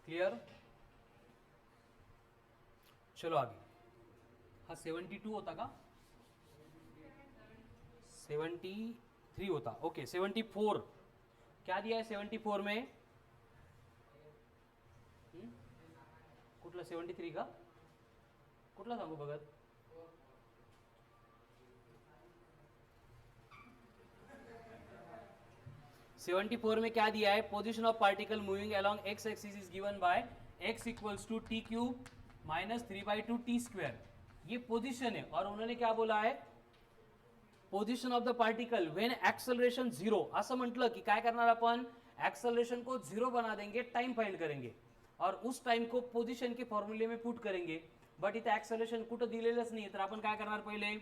क्लियर. चलो आगे. हा 72 होता का 73 होता. ओके 74 क्या दिया है 74 में कुठला 73 का कुठला सांगू बघत. सेवेंटी फोर में क्या दिया है position of particle moving along x axis is given by x equals to t cube minus 3/2 t square. ये पोजिशन है और उन्होंने क्या बोला है position of the particle when acceleration 0. असं म्हटलं की काय करणार आपण एक्सेलरेशन को 0 बना देंगे, टाइम फाइंड करेंगे और उस टाइम को पोजिशन के फॉर्मूले में पुट करेंगे. बट इथे एक्सेलरेशन कुठं दिलेलंच नाही तर आपण काय करणार पहिले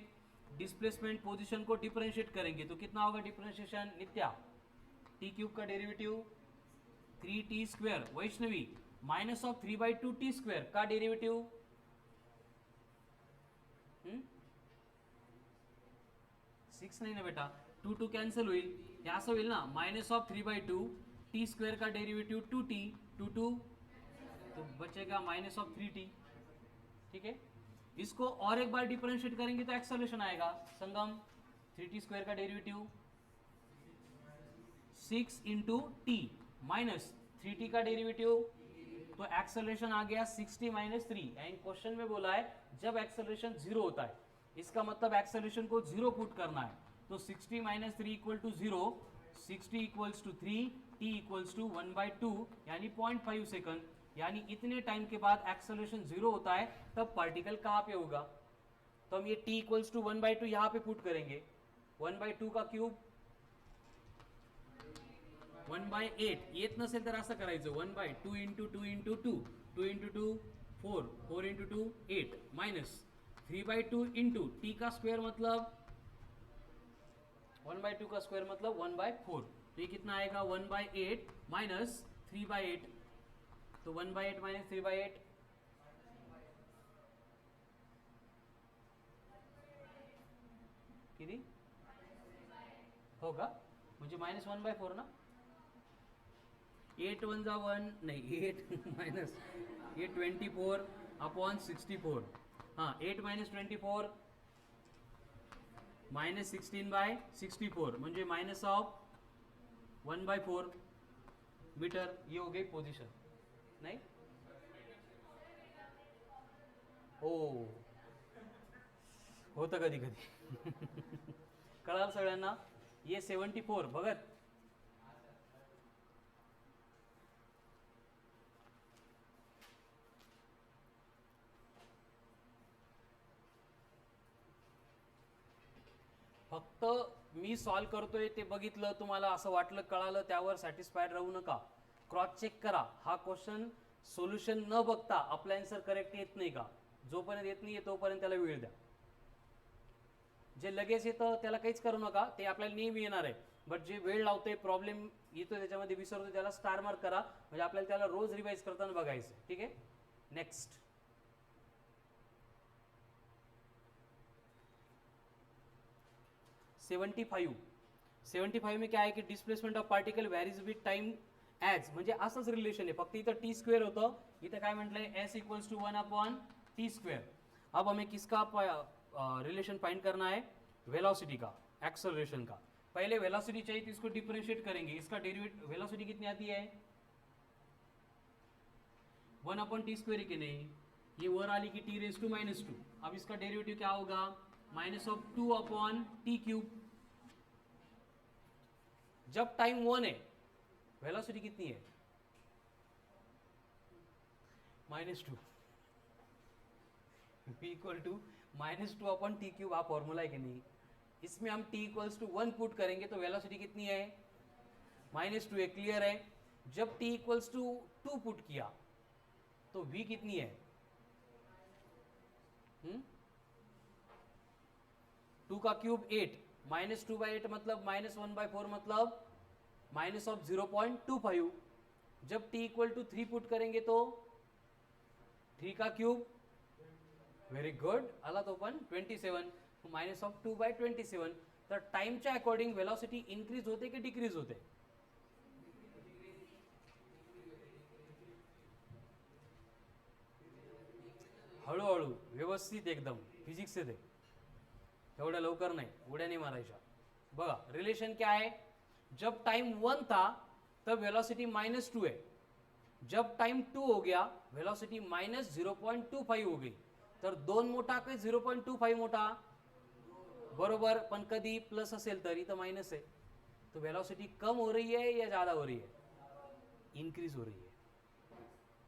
डिस्प्लेसमेंट पोजिशन को डिफरेंशिएट करेंगे. तो कितना होगा डिफरेंशिएशन नित्या टी क्यूब का derivative 3t square Vaishnavi minus of 3/2 t square का डेरिवेटिव 6 नहीं ना बेटा 2 2 कैंसिल हुई हे असं होईल ना माइनस ऑफ 3/2 टी स्क्वेयर का डेरिवेटिव 2t 2 2 तो बचेगा माइनस ऑफ 3t. ठीक है, इसको और एक बार डिफरेंशिएट करेंगे तो एक्सेलरेशन आएगा संगम 3t स्क्वेयर का derivative 6 into T minus 3t का डेरिवेटिव तो एक्सेलरेशन आ गया 60 माइनस 3. एंड क्वेश्चन में बोला है जब एक्सेलरेशन 0 होता है इसका मतलब एक्सेलरेशन को 0 पुट करना है. तो 60 minus 3 equal to 0, 60 equals to 3, t equals to 1/2 यानी 0.5 सेकंड. यानी इतने टाइम के बाद एक्सेलरेशन 0 होता है तब पार्टिकल कहाँ पे होगा. तो हम ये t इक्वल्स टू 1/2 यहाँ पे पुट करेंगे. 1/2 का क्यूब 1/8 येत नसेल तर असं करायचं 1/2 into 2 into 2 2 into 2 4 4 into 2 8 minus 3/2 into T का स्क्वायर मतलब 1/2 का स्क्वायर मतलब 1/4. तो ये कितना आएगा 1/8 माइनस 3/8. तो 1/8 माइनस 3/8 किती होगा म्हणजे माइनस 1/4 ना. 8 1 जा 1 नहीं 8 माइनस ये 24 अपॉन 64. हाँ 8 माइनस 24 माइनस 16/64 म्हणजे माइनस ऑफ 1/4 मीटर. ये हो गई पोजीशन नहीं हो होतं कधी कधी कळालं सगळ्यांना. ये 74 भगत फक्त मी सॉल्व करतोय ते बघितलं तुम्हाला असं वाटलं कळालं त्यावर सॅटिस्फाईड राहू नका. क्रॉस चेक करा. हा क्वेश्चन सोल्युशन न बघता आपला आन्सर करेक्ट येत नाही का. जोपर्यंत येत नाही तोपर्यंत त्याला वेळ द्या. जे लगेच येतं त्याला काहीच करू नका, ते आपल्याला नेहमी येणार आहे. बट जे वेळ लावतोय प्रॉब्लेम येतो त्याच्यामध्ये विसरतो त्याला स्टार मार्क करा म्हणजे आपल्याला त्याला रोज रिवाइज करताना बघायचं. ठीक आहे. नेक्स्ट 75 में क्या आहे की displacement of particle varies with time as, म्हणजे असंच रिलेशन आहे, फक्त इथं टी स्क्वेअर होतं, इथं काय म्हटलंय S equals to 1/t square. अब हमें किसका रिलेशन फाइंड करना है, वेलोसिटी का, एक्सेलरेशन का. पहले वेलोसिटी चाहिए तो इसको डिफरेंशिएट करेंगे, इसका डेरिवेटिव वेलोसिटी कितनी आती है 1/t स्क्वेयर की नहीं, ये वर आली की t⁻². अब इसका डेरिवेटिव क्या होगा -2/t क्यूब. जब टाइम 1 है वेलोसिटी कितनी है -2, v equal to -2/t cube. आप फॉर्मूला है कि नहीं, इसमें हम t इक्वल्स टू 1 पुट करेंगे तो वेलोसिटी कितनी है -2 है, क्लियर है. जब t इक्वल्स टू 2 पुट किया तो v कितनी है 2 का क्यूब 8, -2/8 मतलब -1/4 मतलब -0.25. जब t इक्वल टू 3 पुट करेंगे तो 3 का क्यूब, व्हेरी गुड, आला तो पण 27, -2/27. तर टाइमच्या अकॉर्डिंग वेलोसिटी इन्क्रीज होते की डिक्रीज होते, हळूहळू व्यवस्थित एकदम फिजिक्स से, एवढ्या लवकर नाही, उड्या नाही मारायच्या. बघा रिलेशन क्या है, जब टाइम 1 था तब वेलोसिटी -2 है, जब टाइम 2 हो गया वेलोसिटी -0.25 हो गई. तर 2 मोठा की 0.25 मोठा, बरोबर, पण कधी प्लस असेल तर इथं माइनस आहे. तो वेलोसिटी कम हो रही है या ज़्यादा हो रही है, इन्क्रीज हो रही है.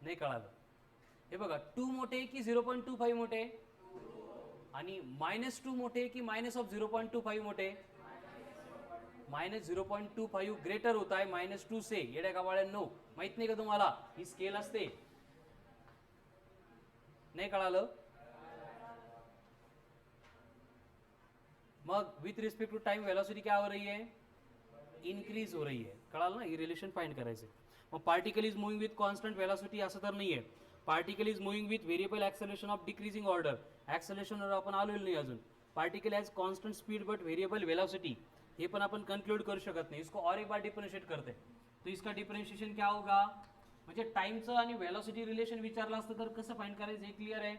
नाही कळालं, हे बघा 2 मोठे की 0.25 मोठे, आणि -2 मोठे की -0.25 मोठे, -0.25 ग्रेटर होता है -2 से. येड्या गावाळ्यांनो, माहित नाही का तुम्हाला, ही स्केल असते, नाही कळालं. मग with respect to time velocity क्या हो रही है, इन्क्रीज हो रही है. कळालं ना, ही रिलेशन फाइंड करायचे. मग particle is moving with constant velocity असं तर नाही आहे, particle is moving with variable acceleration of decreasing order. एक्सेलरेशनवर आपण आलेलो नाही अजून. Particle has constant speed but variable velocity, हे पण आपण कंक्लूड करू शकत नाही. इसको और एक बार डिफरेंशिएट करते, तो इसका डिफरेंशिएशन क्या होगा, म्हणजे टाइमचं आणि वेलोसिटी रिलेशन विचारलं असतं तर कसं फाइंड करायचं हे क्लियर आहे.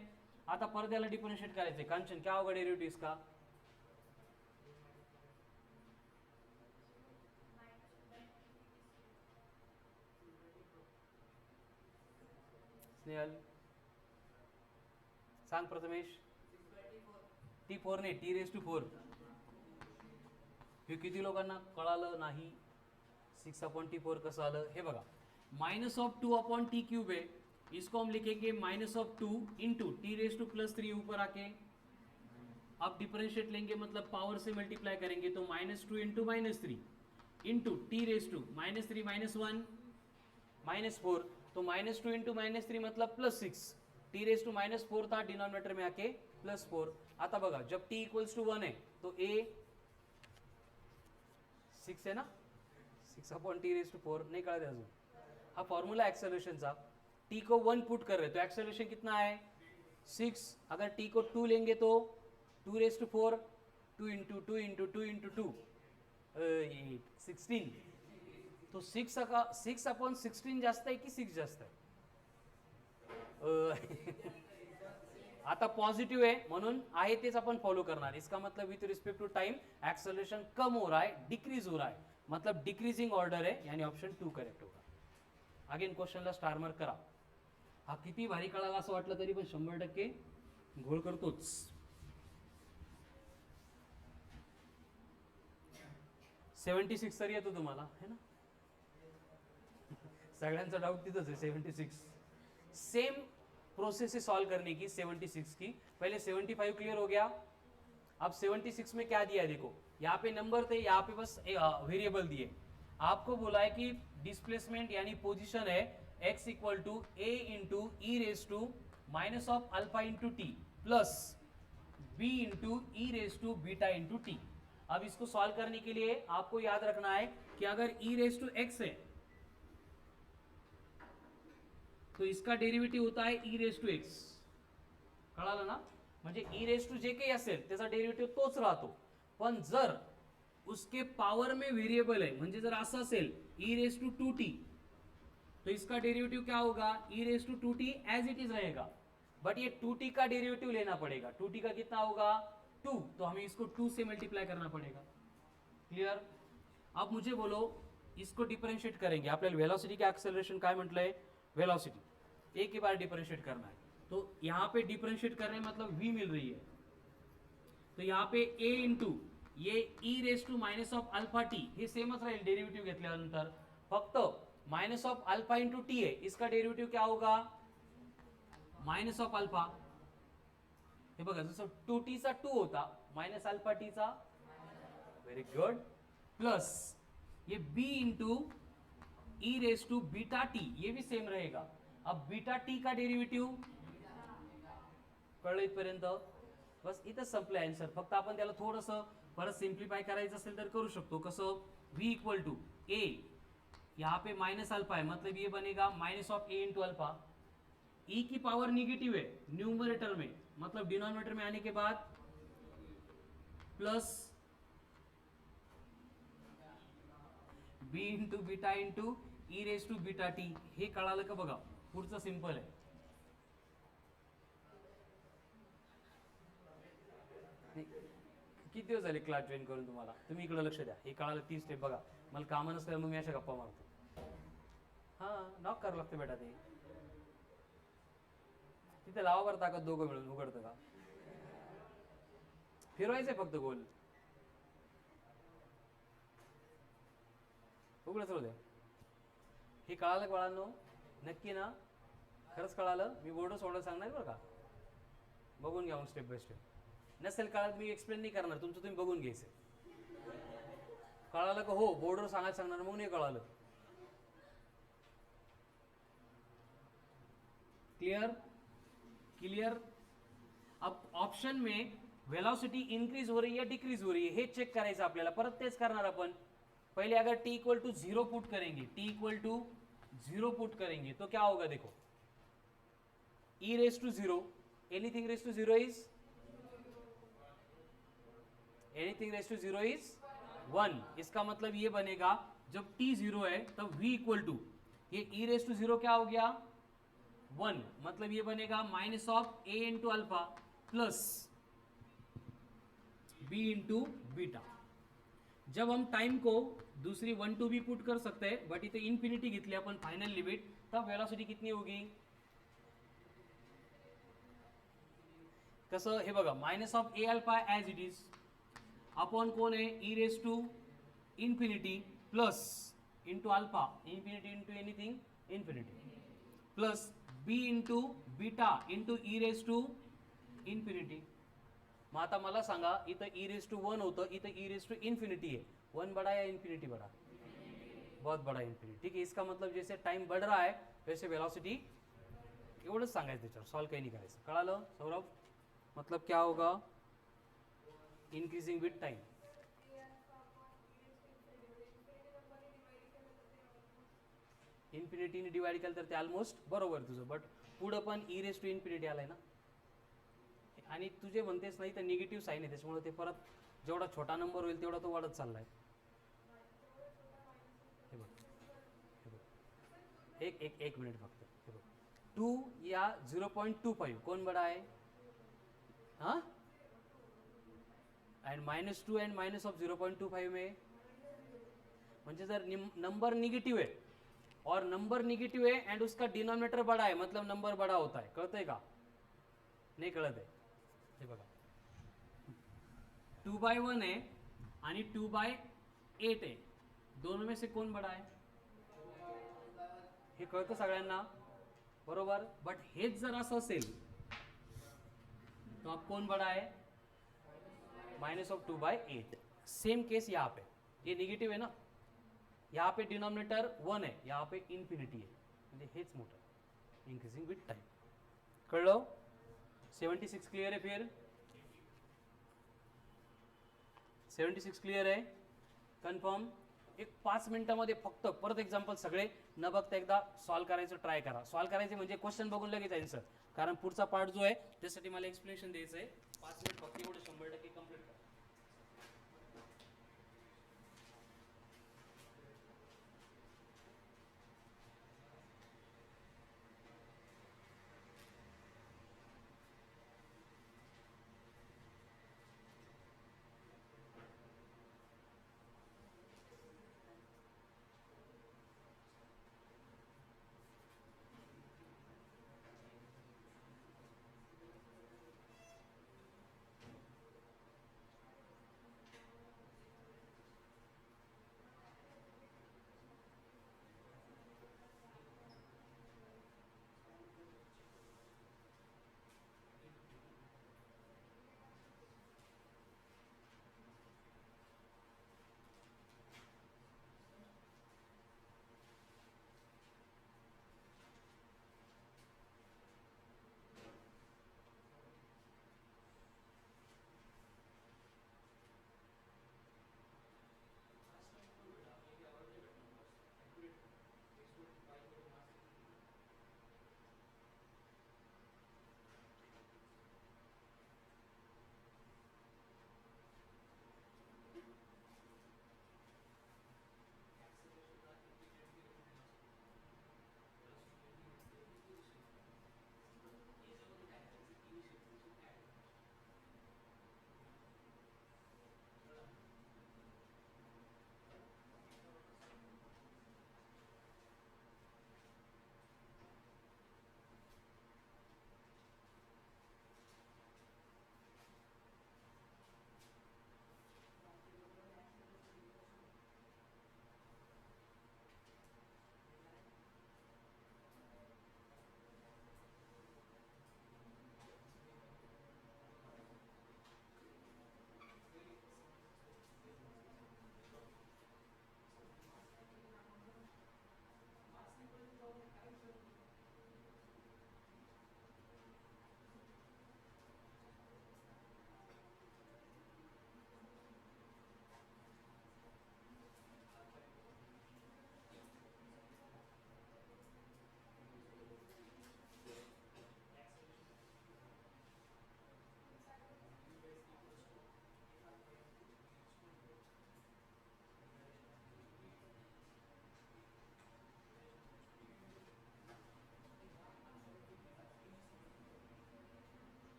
आता परत याला डिफरेंशिएट करायचं. कांचन क्या होगा डेरिवेटिव इसका, स्नेहल सांग, प्रथमेश. T4 नाही, t⁻4. हे किती लोकांना कळालं नाही 6/t4 कसं आलं, हे बघा -2/t क्यूब है, इसको हम लिखेंगे -2 इंटू t⁻3 ऊपर आके. अब डिफरेंशिएट लेंगे मतलब पावर से मल्टीप्लाई करेंगे तो -2 इंटू -3 इंटू t⁻3 -1 -4, तो -2 इंटू -3 मतलब +6, t⁻4 था डिनोमिनेटर में आके +4. आता बघा जब t इक्वल्स टू 1 है तो a 6 है ना, 6/t⁻4 नहीं कळा अजून. हा फॉर्मूला एक्सेलरेशनचा, t को 1 पुट कर रहे तो एक्सेलरेशन कितना है 6. अगर t को 2 लेंगे तो 2⁻4, 2 इंटू 2 इंटू 2 इंटू 2 8 16. तो 6/16 जास्त आहे की 6 जास्त आहे आता पॉझिटिव्ह आहे म्हणून आहे तेच आपण फॉलो करणार. इसका मतलब with respect to time acceleration कम हो रहा है, डिक्रीज हो रहा है, मतलब डिक्रीजिंग ऑर्डर है, यानी ऑप्शन 2 करेक्ट होगा. अगेन क्वेश्चनला स्टार मार्क करा. हा किती भारी कळाला असं वाटलं तरी पण 100% घोळ करतोच. $76 तरी येतो तुम्हाला है ना, सगळ्यांचा डाउट तिथंच आहे. 76 सेम प्रोसेस है सॉल्व करने की 76 की. पहले 75 क्लियर हो गया, अब 76 में क्या दिया है देखो, यहाँ पे नंबर थे, यहाँ पे बस वेरिएबल दिए. आपको बोला है कि डिस्प्लेसमेंट यानी पोजीशन है x equal to a into e⁻⁻α into t plus b into e⁻β into t. अब इसको सॉल्व करने के लिए आपको याद रखना है कि अगर e⁻x है तो इसका डेरिव्हेटिव्ह होता है ई रेस टू एक्स. कळालं ना? म्हणजे ई रेस टू जे काही असेल त्याचा डेरिव्हेटिव्ह तोच राहतो. पण जर उसके पावर में वेरिएबल है, म्हणजे जर असं असेल ई रेस टू 2t, तो इसका डेरिवेटिव क्या होगा? E raise to 2t as it is रहेगा. बट ये 2t का डेरिवेटिव लेना पड़ेगा. 2t का कितना होगा? 2. तो हमें इसको 2 से मल्टीप्लाई करना पड़ेगा. क्लियर? अब मुझे बोलो, इसको डिफरेंशिएट करेंगे. आपल्याला वेलोसिटी का एक्सेलरेशन काय म्हटलंय? वेलोसिटी एक ही बार डिफरेंशिएट करना है. तो यहाँ पे डिफरेंशिएट करने मतलब v मिल रही है. तो यहाँ पे a इंटू ये e raise to minus of alpha t हे सेमच राहील डेरिव्हेटिव्ह घेतल्यानंतर. फक्त minus of alpha into t है, इसका डेरिवेटिव क्या होगा? Minus of alpha. हे बघा, जसं 2t चा 2 होता, माइनस अल्फा टी चा, वेरी गुड, प्लस ये b इंटू e raise to beta t, ये भी सेम रहेगा. अब बीटा टी का डेरिवेटिव कळलं इथपर्यंत? बस इथं संपलं आन्सर. फक्त आपण त्याला थोडंसं परत सिंप्लिफाय करायचं असेल तर करू शकतो. कसं? v इक्वल टू a, यहाँ पे माइनस अल्फा है, मतलब ये बनेगा minus of a into alpha. e की पावर निगेटिव है न्यूमरेटर में, मतलब डिनोमिनेटर में आने के बाद plus b into beta into e raise to beta t. हे कळालं का? बघा पुढचं सिंपल आहे. किती दिवस झाले क्लास जॉईन करून तुम्हाला? तुम्ही इकडे लक्ष द्या. हे कळालं 30 स्टेप. बघा मला कामं नसल्यावर मग मी अशा गप्पा मारतो. हां, नॉक करावं लागतं बेटा. ते तिथे लावा बरं ताकद, दोघं मिळून उघडतं का? फिरवायचंय फक्त गोल. उघडच राहू द्या. हे कळालं बाळांनो? नक्की ना? खरंच कळालं? मी बोर्ड सोडून सांगणार बरं का. बघून घ्या मग स्टेप बाय स्टेप. नसेल कळालं मी एक्सप्लेन नाही करणार, तुमचं तुम्ही बघून घ्यायचं. कळालं का? हो, बोर्डवर सांगायला सांगणार, मग नाही कळालं. क्लियर? क्लियर? अब ऑप्शन में वेलोसिटी इंक्रीज हो रही है डिक्रीज हो रही है हे चेक करायचं आपल्याला. परत तेच करणार आपण. पहले अगर t इक्वल टू 0 पुट करेंगे, t इक्वल टू 0 पुट करेंगे तो क्या होगा? देखो, e raise to 0, anything raise to 0 is, anything raise to 0 is 1. इसका मतलब ये बनेगा जब t 0 है तब v इक्वल टू ये e रेस टू 0 क्या हो गया? 1. मतलब ये बनेगा minus of a into alpha plus b into beta. जब हम टाइम को दूसरी 1 टू भी पुट कर सकते हैं, बट इथे इन्फिनिटी घेतली आपण फायनल लिमिट, तब वेलोसिटी कितनी होगी? कसं? हे बघा, minus of a alpha as it is upon कोण आहे? E raise to infinity plus into alpha, infinity into anything infinity, plus B into beta into e raise to infinity. मग आता मला सांगा, इथं ई रेस टू 1 होतं, इथं ई रेस टू इन्फिनिटी है. 1 बड़ा या इन्फिनिटी बड़ा? बहुत बड़ा इन्फिनिटी. ठीक है, इसका मतलब जैसे टाइम बढ़ रहा है वैसे वेलोसिटी. एवढंच सांगायचं त्याच्यावर, सॉल्व काही नाही करायचं. कळालं सौरभ? मतलब क्या होगा? Increasing with time. इन्फिनिटीने डिवाइड केलं तर ते ऑलमोस्ट बरोबर तुझं, बट पुढं पण ई रेस टू इन्फिनिटी आलाय ना. आणि तुझे म्हणतेस नाही तर निगेटिव्ह साईन आहे, त्याच्यामुळे ते परत जेवढा छोटा नंबर होईल तेवढा तो वाढत चाललाय. हे बघ, हे बघ, एक मिनिट फक्त. हे बघ, 2 या 0.25 कौन बड़ा है? हाँ, एंड -2 एंड माइनस ऑफ 0.25 में, म्हणजे जर नंबर निगेटिव है और नंबर निगेटिव है एंड उसका डिनोमिनेटर बड़ा है, मतलब नंबर बड़ा होता है. कळतंय का? नाही कळत आहे. हे बघा, 2/1 है आणि 2/8 है, दोनों में से कौन बड़ा है? हे कळतं सगळ्यांना बरोबर. बट हेच जर असं असेल तो अब कौन बड़ा है? Minus of 2/8. सेम केस यहाँ पे, ये निगेटिव है ना, यहाँ पे डिनोमिनेटर 1 है, यहाँ पे इन्फिनिटी है, म्हणजे हेच मोठं. Increasing with time. कळलं? 76 क्लियर है? फिर 76 क्लियर है? कंफर्म? एक 5 मिनिटामध्ये फक्त परत एक्झाम्पल सगळे न बघता एकदा सॉल्व्ह करायचं ट्राय करा. सॉल्व्ह करायचे म्हणजे क्वेश्चन बघून लगेच आन्सर, कारण पुढचा पार्ट जो आहे त्यासाठी मला एक्सप्लेनेशन द्यायचं आहे. 5 मिनिट फक्त एवढं 100% कंप्लीट करा.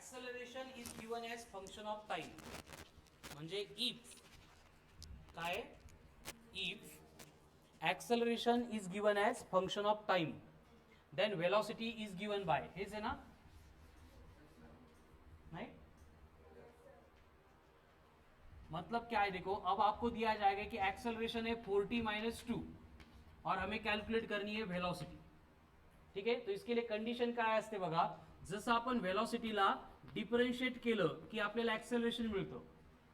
Acceleration is given as function of time, म्हणजे इफ काय, if acceleration is given as function of time then velocity is given by, हेच है ना, नहीं मतलब क्या है, देखो अब आपको दिया जाएगा कि एक्सेलरेशन है 4t माइनस 2 और हमें कैलकुलेट करनी है वेलोसिटी, ठीक आहे. तो इसके लिए कंडिशन काय असते बघा, जसं आपण वेलोसिटीला डिफरन्शिएट केलं की आपल्याला ऍक्सेलरेशन मिळतं,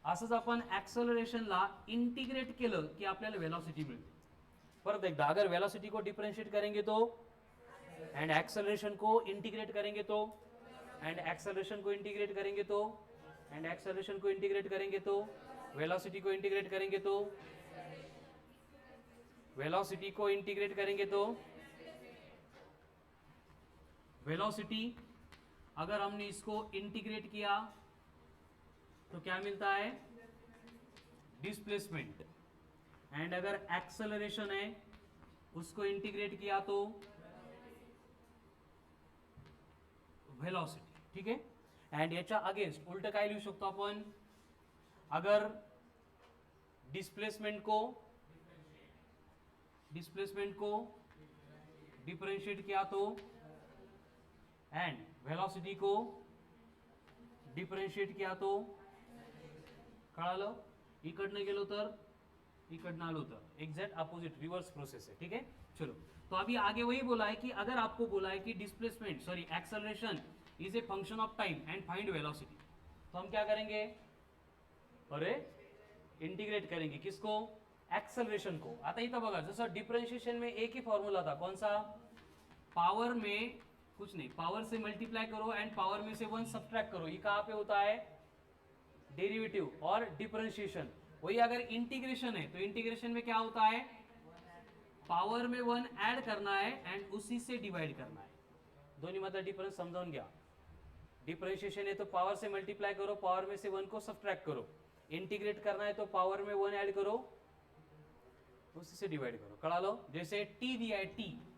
असंच आपण ऍक्सेलरेशनला इंटिग्रेट केलं की आपल्याला वेलोसिटी मिळते. परत एकदा, अगर वेलोसिटी को डिफरेंशिएट करेंगे तो एंड एक्सेलरेशन को इंटीग्रेट करेंगे तो एंड एक्सेलरेशन को इंटीग्रेट करेंगे तो एंड एक्सेलरेशन को इंटीग्रेट करेंगे तो वेलोसिटी को इंटीग्रेट करेंगे तो वेलोसिटी को इंटीग्रेट करेंगे तो वेलोसिटी, अगर हमने इसको इंटीग्रेट किया तो क्या मिलता है, डिस्प्लेसमेंट. एंड अगर एक्सेलरेशन है उसको इंटीग्रेट किया तो वेलोसिटी, ठीक है. एंड याच्या अगेन्स्ट उलट काय लिहू शकतो आपण, अगर डिस्प्लेसमेंट को डिफरेंशिएट किया तो एंड वेलोसिटी को डिफरेंशिएट किया तो, कळालं, इकडनं गेलो तर इकडनं आलो तर एग्जैक्ट अपोजिट रिवर्स प्रोसेस है, ठीक है. चलो, तो अभी आगे वही बोला है कि अगर आपको बोला है कि displacement sorry acceleration is a function of time and find velocity, तो हम क्या करेंगे, अरे इंटीग्रेट करेंगे किसको, एक्सेलरेशन को. आता इथं बघा, जसं डिफरेंशिएशन में एक ही फॉर्मूला था, कौन सा, पावर में कुछ नहीं, पावर से मल्टीप्लाई करो एंड पावर में से 1 सब्ट्रैक्ट करो, ये कहाँ पे होता है, डेरिवेटिव. और डिफरेंशिएशन वही, अगर इंटीग्रेशन है तो इंटीग्रेशन में क्या होता है, पावर में 1 ऐड करना है एंड उसी से डिवाइड करना है. दोन्ही मधला डिफरन्स समजावून घ्या. डिफरेंशिएशन है तो पावर से मल्टीप्लाई करो, पावर में से 1 को सब्ट्रैक्ट करो. इंटीग्रेट करना है तो पावर में 1 ऐड करो, उसी से डिवाइड करो. कळा लो, जैसे t दिया है,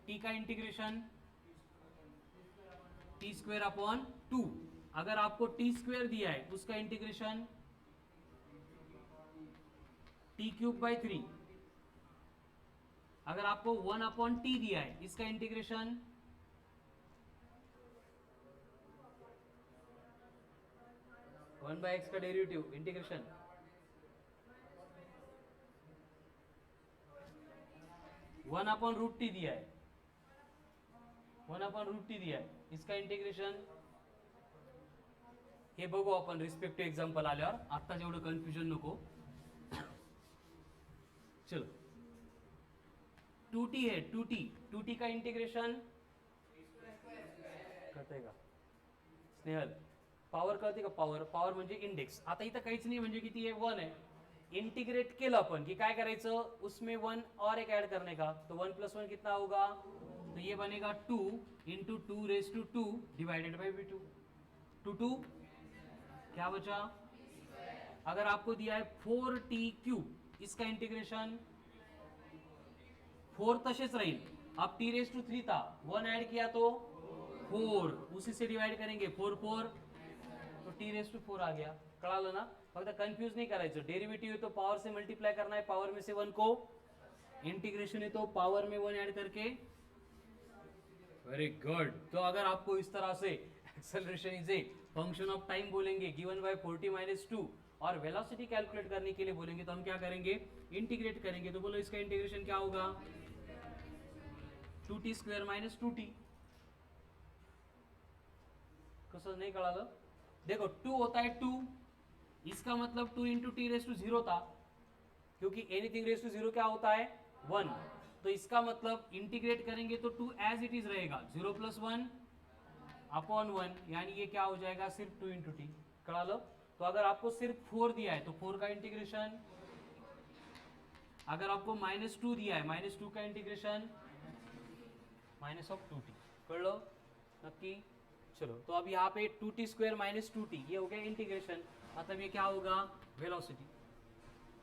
t का इंटीग्रेशन टी स्क्वेयर अपॉन 2, अगर आपको टी स्क्वेयर दिया है उसका इंटीग्रेशन टी क्यूब बाई 3, अगर आपको 1 अपॉन टी दिया है इसका इंटीग्रेशन 1 बाई एक्स का derivative integration 1 upon root t दिया है, 1 अपॉन रूट टी दिया है, इसका इंटीग्रेशन, हे बघू आपण रिस्पेक्टिव्ह एक्झाम्पल आल्यावर, आता जेवढं कन्फ्युजन नको. चलो, 2t है, 2t का इंटीग्रेशन कळतंय का स्नेहल, पावर कळते का, पावर म्हणजे इंडेक्स. आता इथं काहीच नाही, म्हणजे किती आहे, 1 आहे. इंटीग्रेट केलं आपण की काय करायचं, उसमें 1 और एक ऐड करने का, तो 1 + 1 कितना होगा, तो ये बनेगा 2 × 2⁻²2 डिवाइडेड बाई 2. 2 क्या बचा, अगर आपको दिया है 4t³, इसका इंटीग्रेशन 4 तसेच राहील, अब t⁻³ था, 1 ऐड किया तो 4, उसी से डिवाइड करेंगे, 4 तो t⁻4 आ गया. कळालं ना, फक्त कंफ्यूज नहीं करायचं. डेरिवेटिव है तो पावर से मल्टीप्लाई करना है, पावर में से 1 को, इंटीग्रेशन है तो पावर में 1 ऐड करके. Very good. तो अगर आपको इस तरह से acceleration is a function of time बोलेंगे गिवन बाय 4t माइनस 2 और वेलोसिटी कैलकुलेट करने के लिए बोलेंगे तो हम क्या करेंगे, इंटीग्रेट करेंगे. तो बोलो इसका इंटीग्रेशन क्या होगा, 2t² माइनस 2t. कसं नाही कळालं, देखो 2 होता है 2, इसका मतलब 2 × t⁻0 था, क्योंकि एनीथिंग रेज टू 0 क्या होता है, 1. तो इसका मतलब इंटीग्रेट करेंगे तो 2 एज इट इज रहेगा, 0 + 1 अपॉन 1, यानी ये क्या हो जाएगा, सिर्फ 2 × t. करा लो. तो अगर आपको सिर्फ 4 दिया है तो 4 का इंटीग्रेशन, अगर आपको -2 दिया है, -2 का इंटीग्रेशन -2t. कर लो नक्की. चलो, तो अब यहाँ पे 2t² - 2t ये हो गया इंटीग्रेशन. मतलब ये क्या होगा, वेलोसिटी.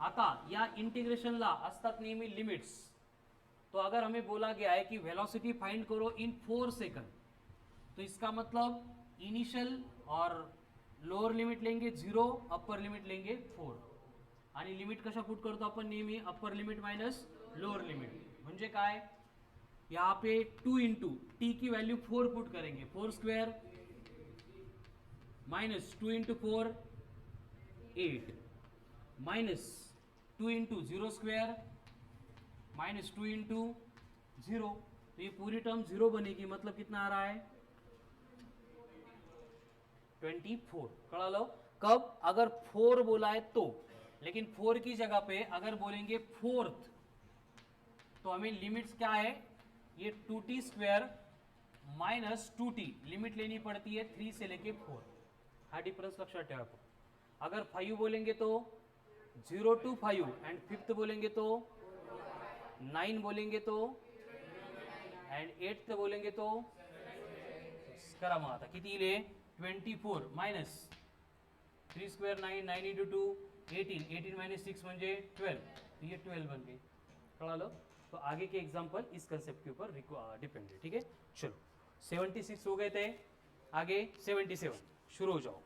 आता या इंटिग्रेशनला असतात नेहमी लिमिट्स. तो अगर हमें बोला गया है कि वेलोसिटी फाइंड करो इन 4 सेकंड, तो इसका मतलब इनिशियल और लोअर लिमिट लेंगे 0, अप्पर लिमिट लेंगे 4 आणि लिमिट कशा पुट करतो आपण नेहमी upper limit minus lower limit म्हणजे काय यहाँ पे 2 इंटू टी की वैल्यू 4 पुट करेंगे 4 square minus 2 into 4 8 minus 2 into 0 square minus 2 into 0 तो ये पूरी टर्म 0 बनेगी मतलब कितना आ रहा है 24 कड़ा लो कब अगर 4 बोला है तो लेकिन 4 की जगह पे अगर बोलेंगे फोर्थ तो हमें लिमिट्स क्या है ये 2t square minus 2t limit लेनी पड़ती है 3 से लेके 4 हा डिफरेंस लक्षात ठेवा अगर 5 बोलेंगे तो 0 to 5 एंड फिफ्थ बोलेंगे तो 9 बोलेंगे तो एंड 8th बोलेंगे तो करा मग आता किती इले 24 माइनस 3 स्क्वायर 9 9 इंटू 2 18 18 माइनस 6 म्हणजे 12 तो ये 12 बन गई कड़ा लो तो आगे के एग्जाम्पल इस कंसेप्ट के ऊपर डिपेंड है ठीक है चलो 76 हो गए थे आगे 77 शुरू हो जाओ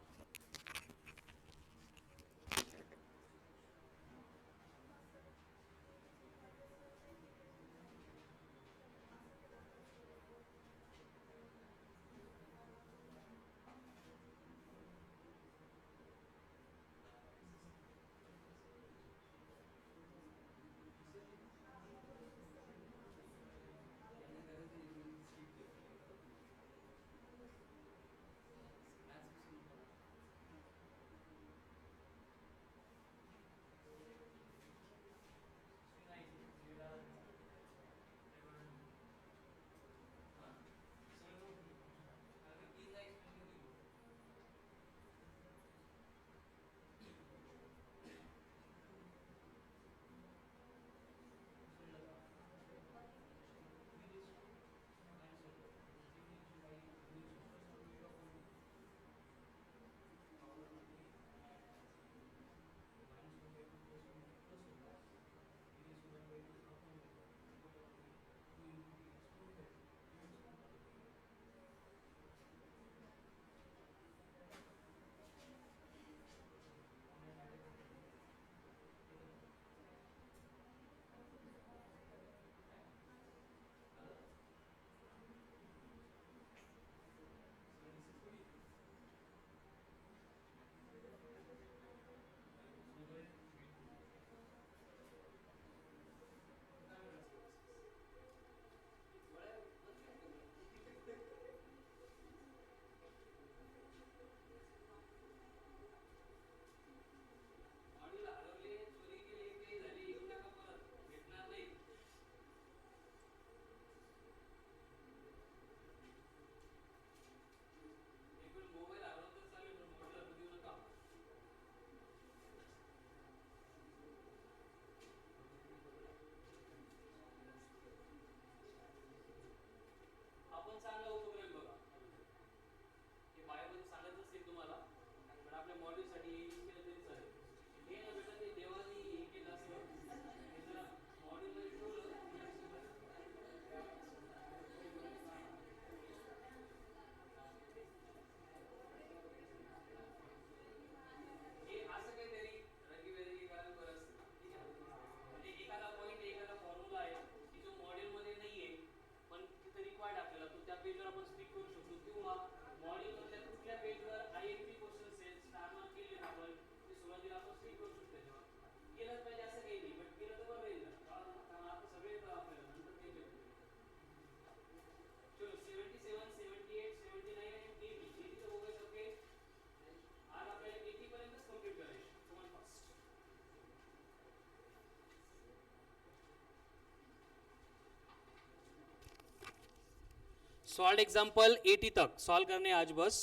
सॉल्व एग्जाम्पल 80 तक सॉल्व करने आज बस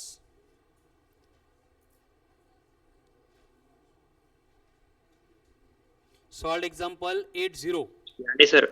सॉल्व एग्जाम्पल 80 यानी सर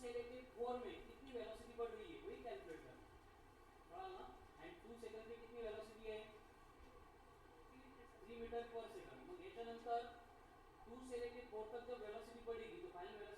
सेलेक्टेड 4 में कितनी वेलोसिटी बढ़ रही है वही कैलकुलेट करना, बड़ा ना। एंड 2 सेकंड में कितनी वेलोसिटी है 3 मीटर पर सेकंड। मग याच्यानंतर 2 सेलेक्टेड 4 तक जब वेलोसिटी बढ़ेगी तो फाइनल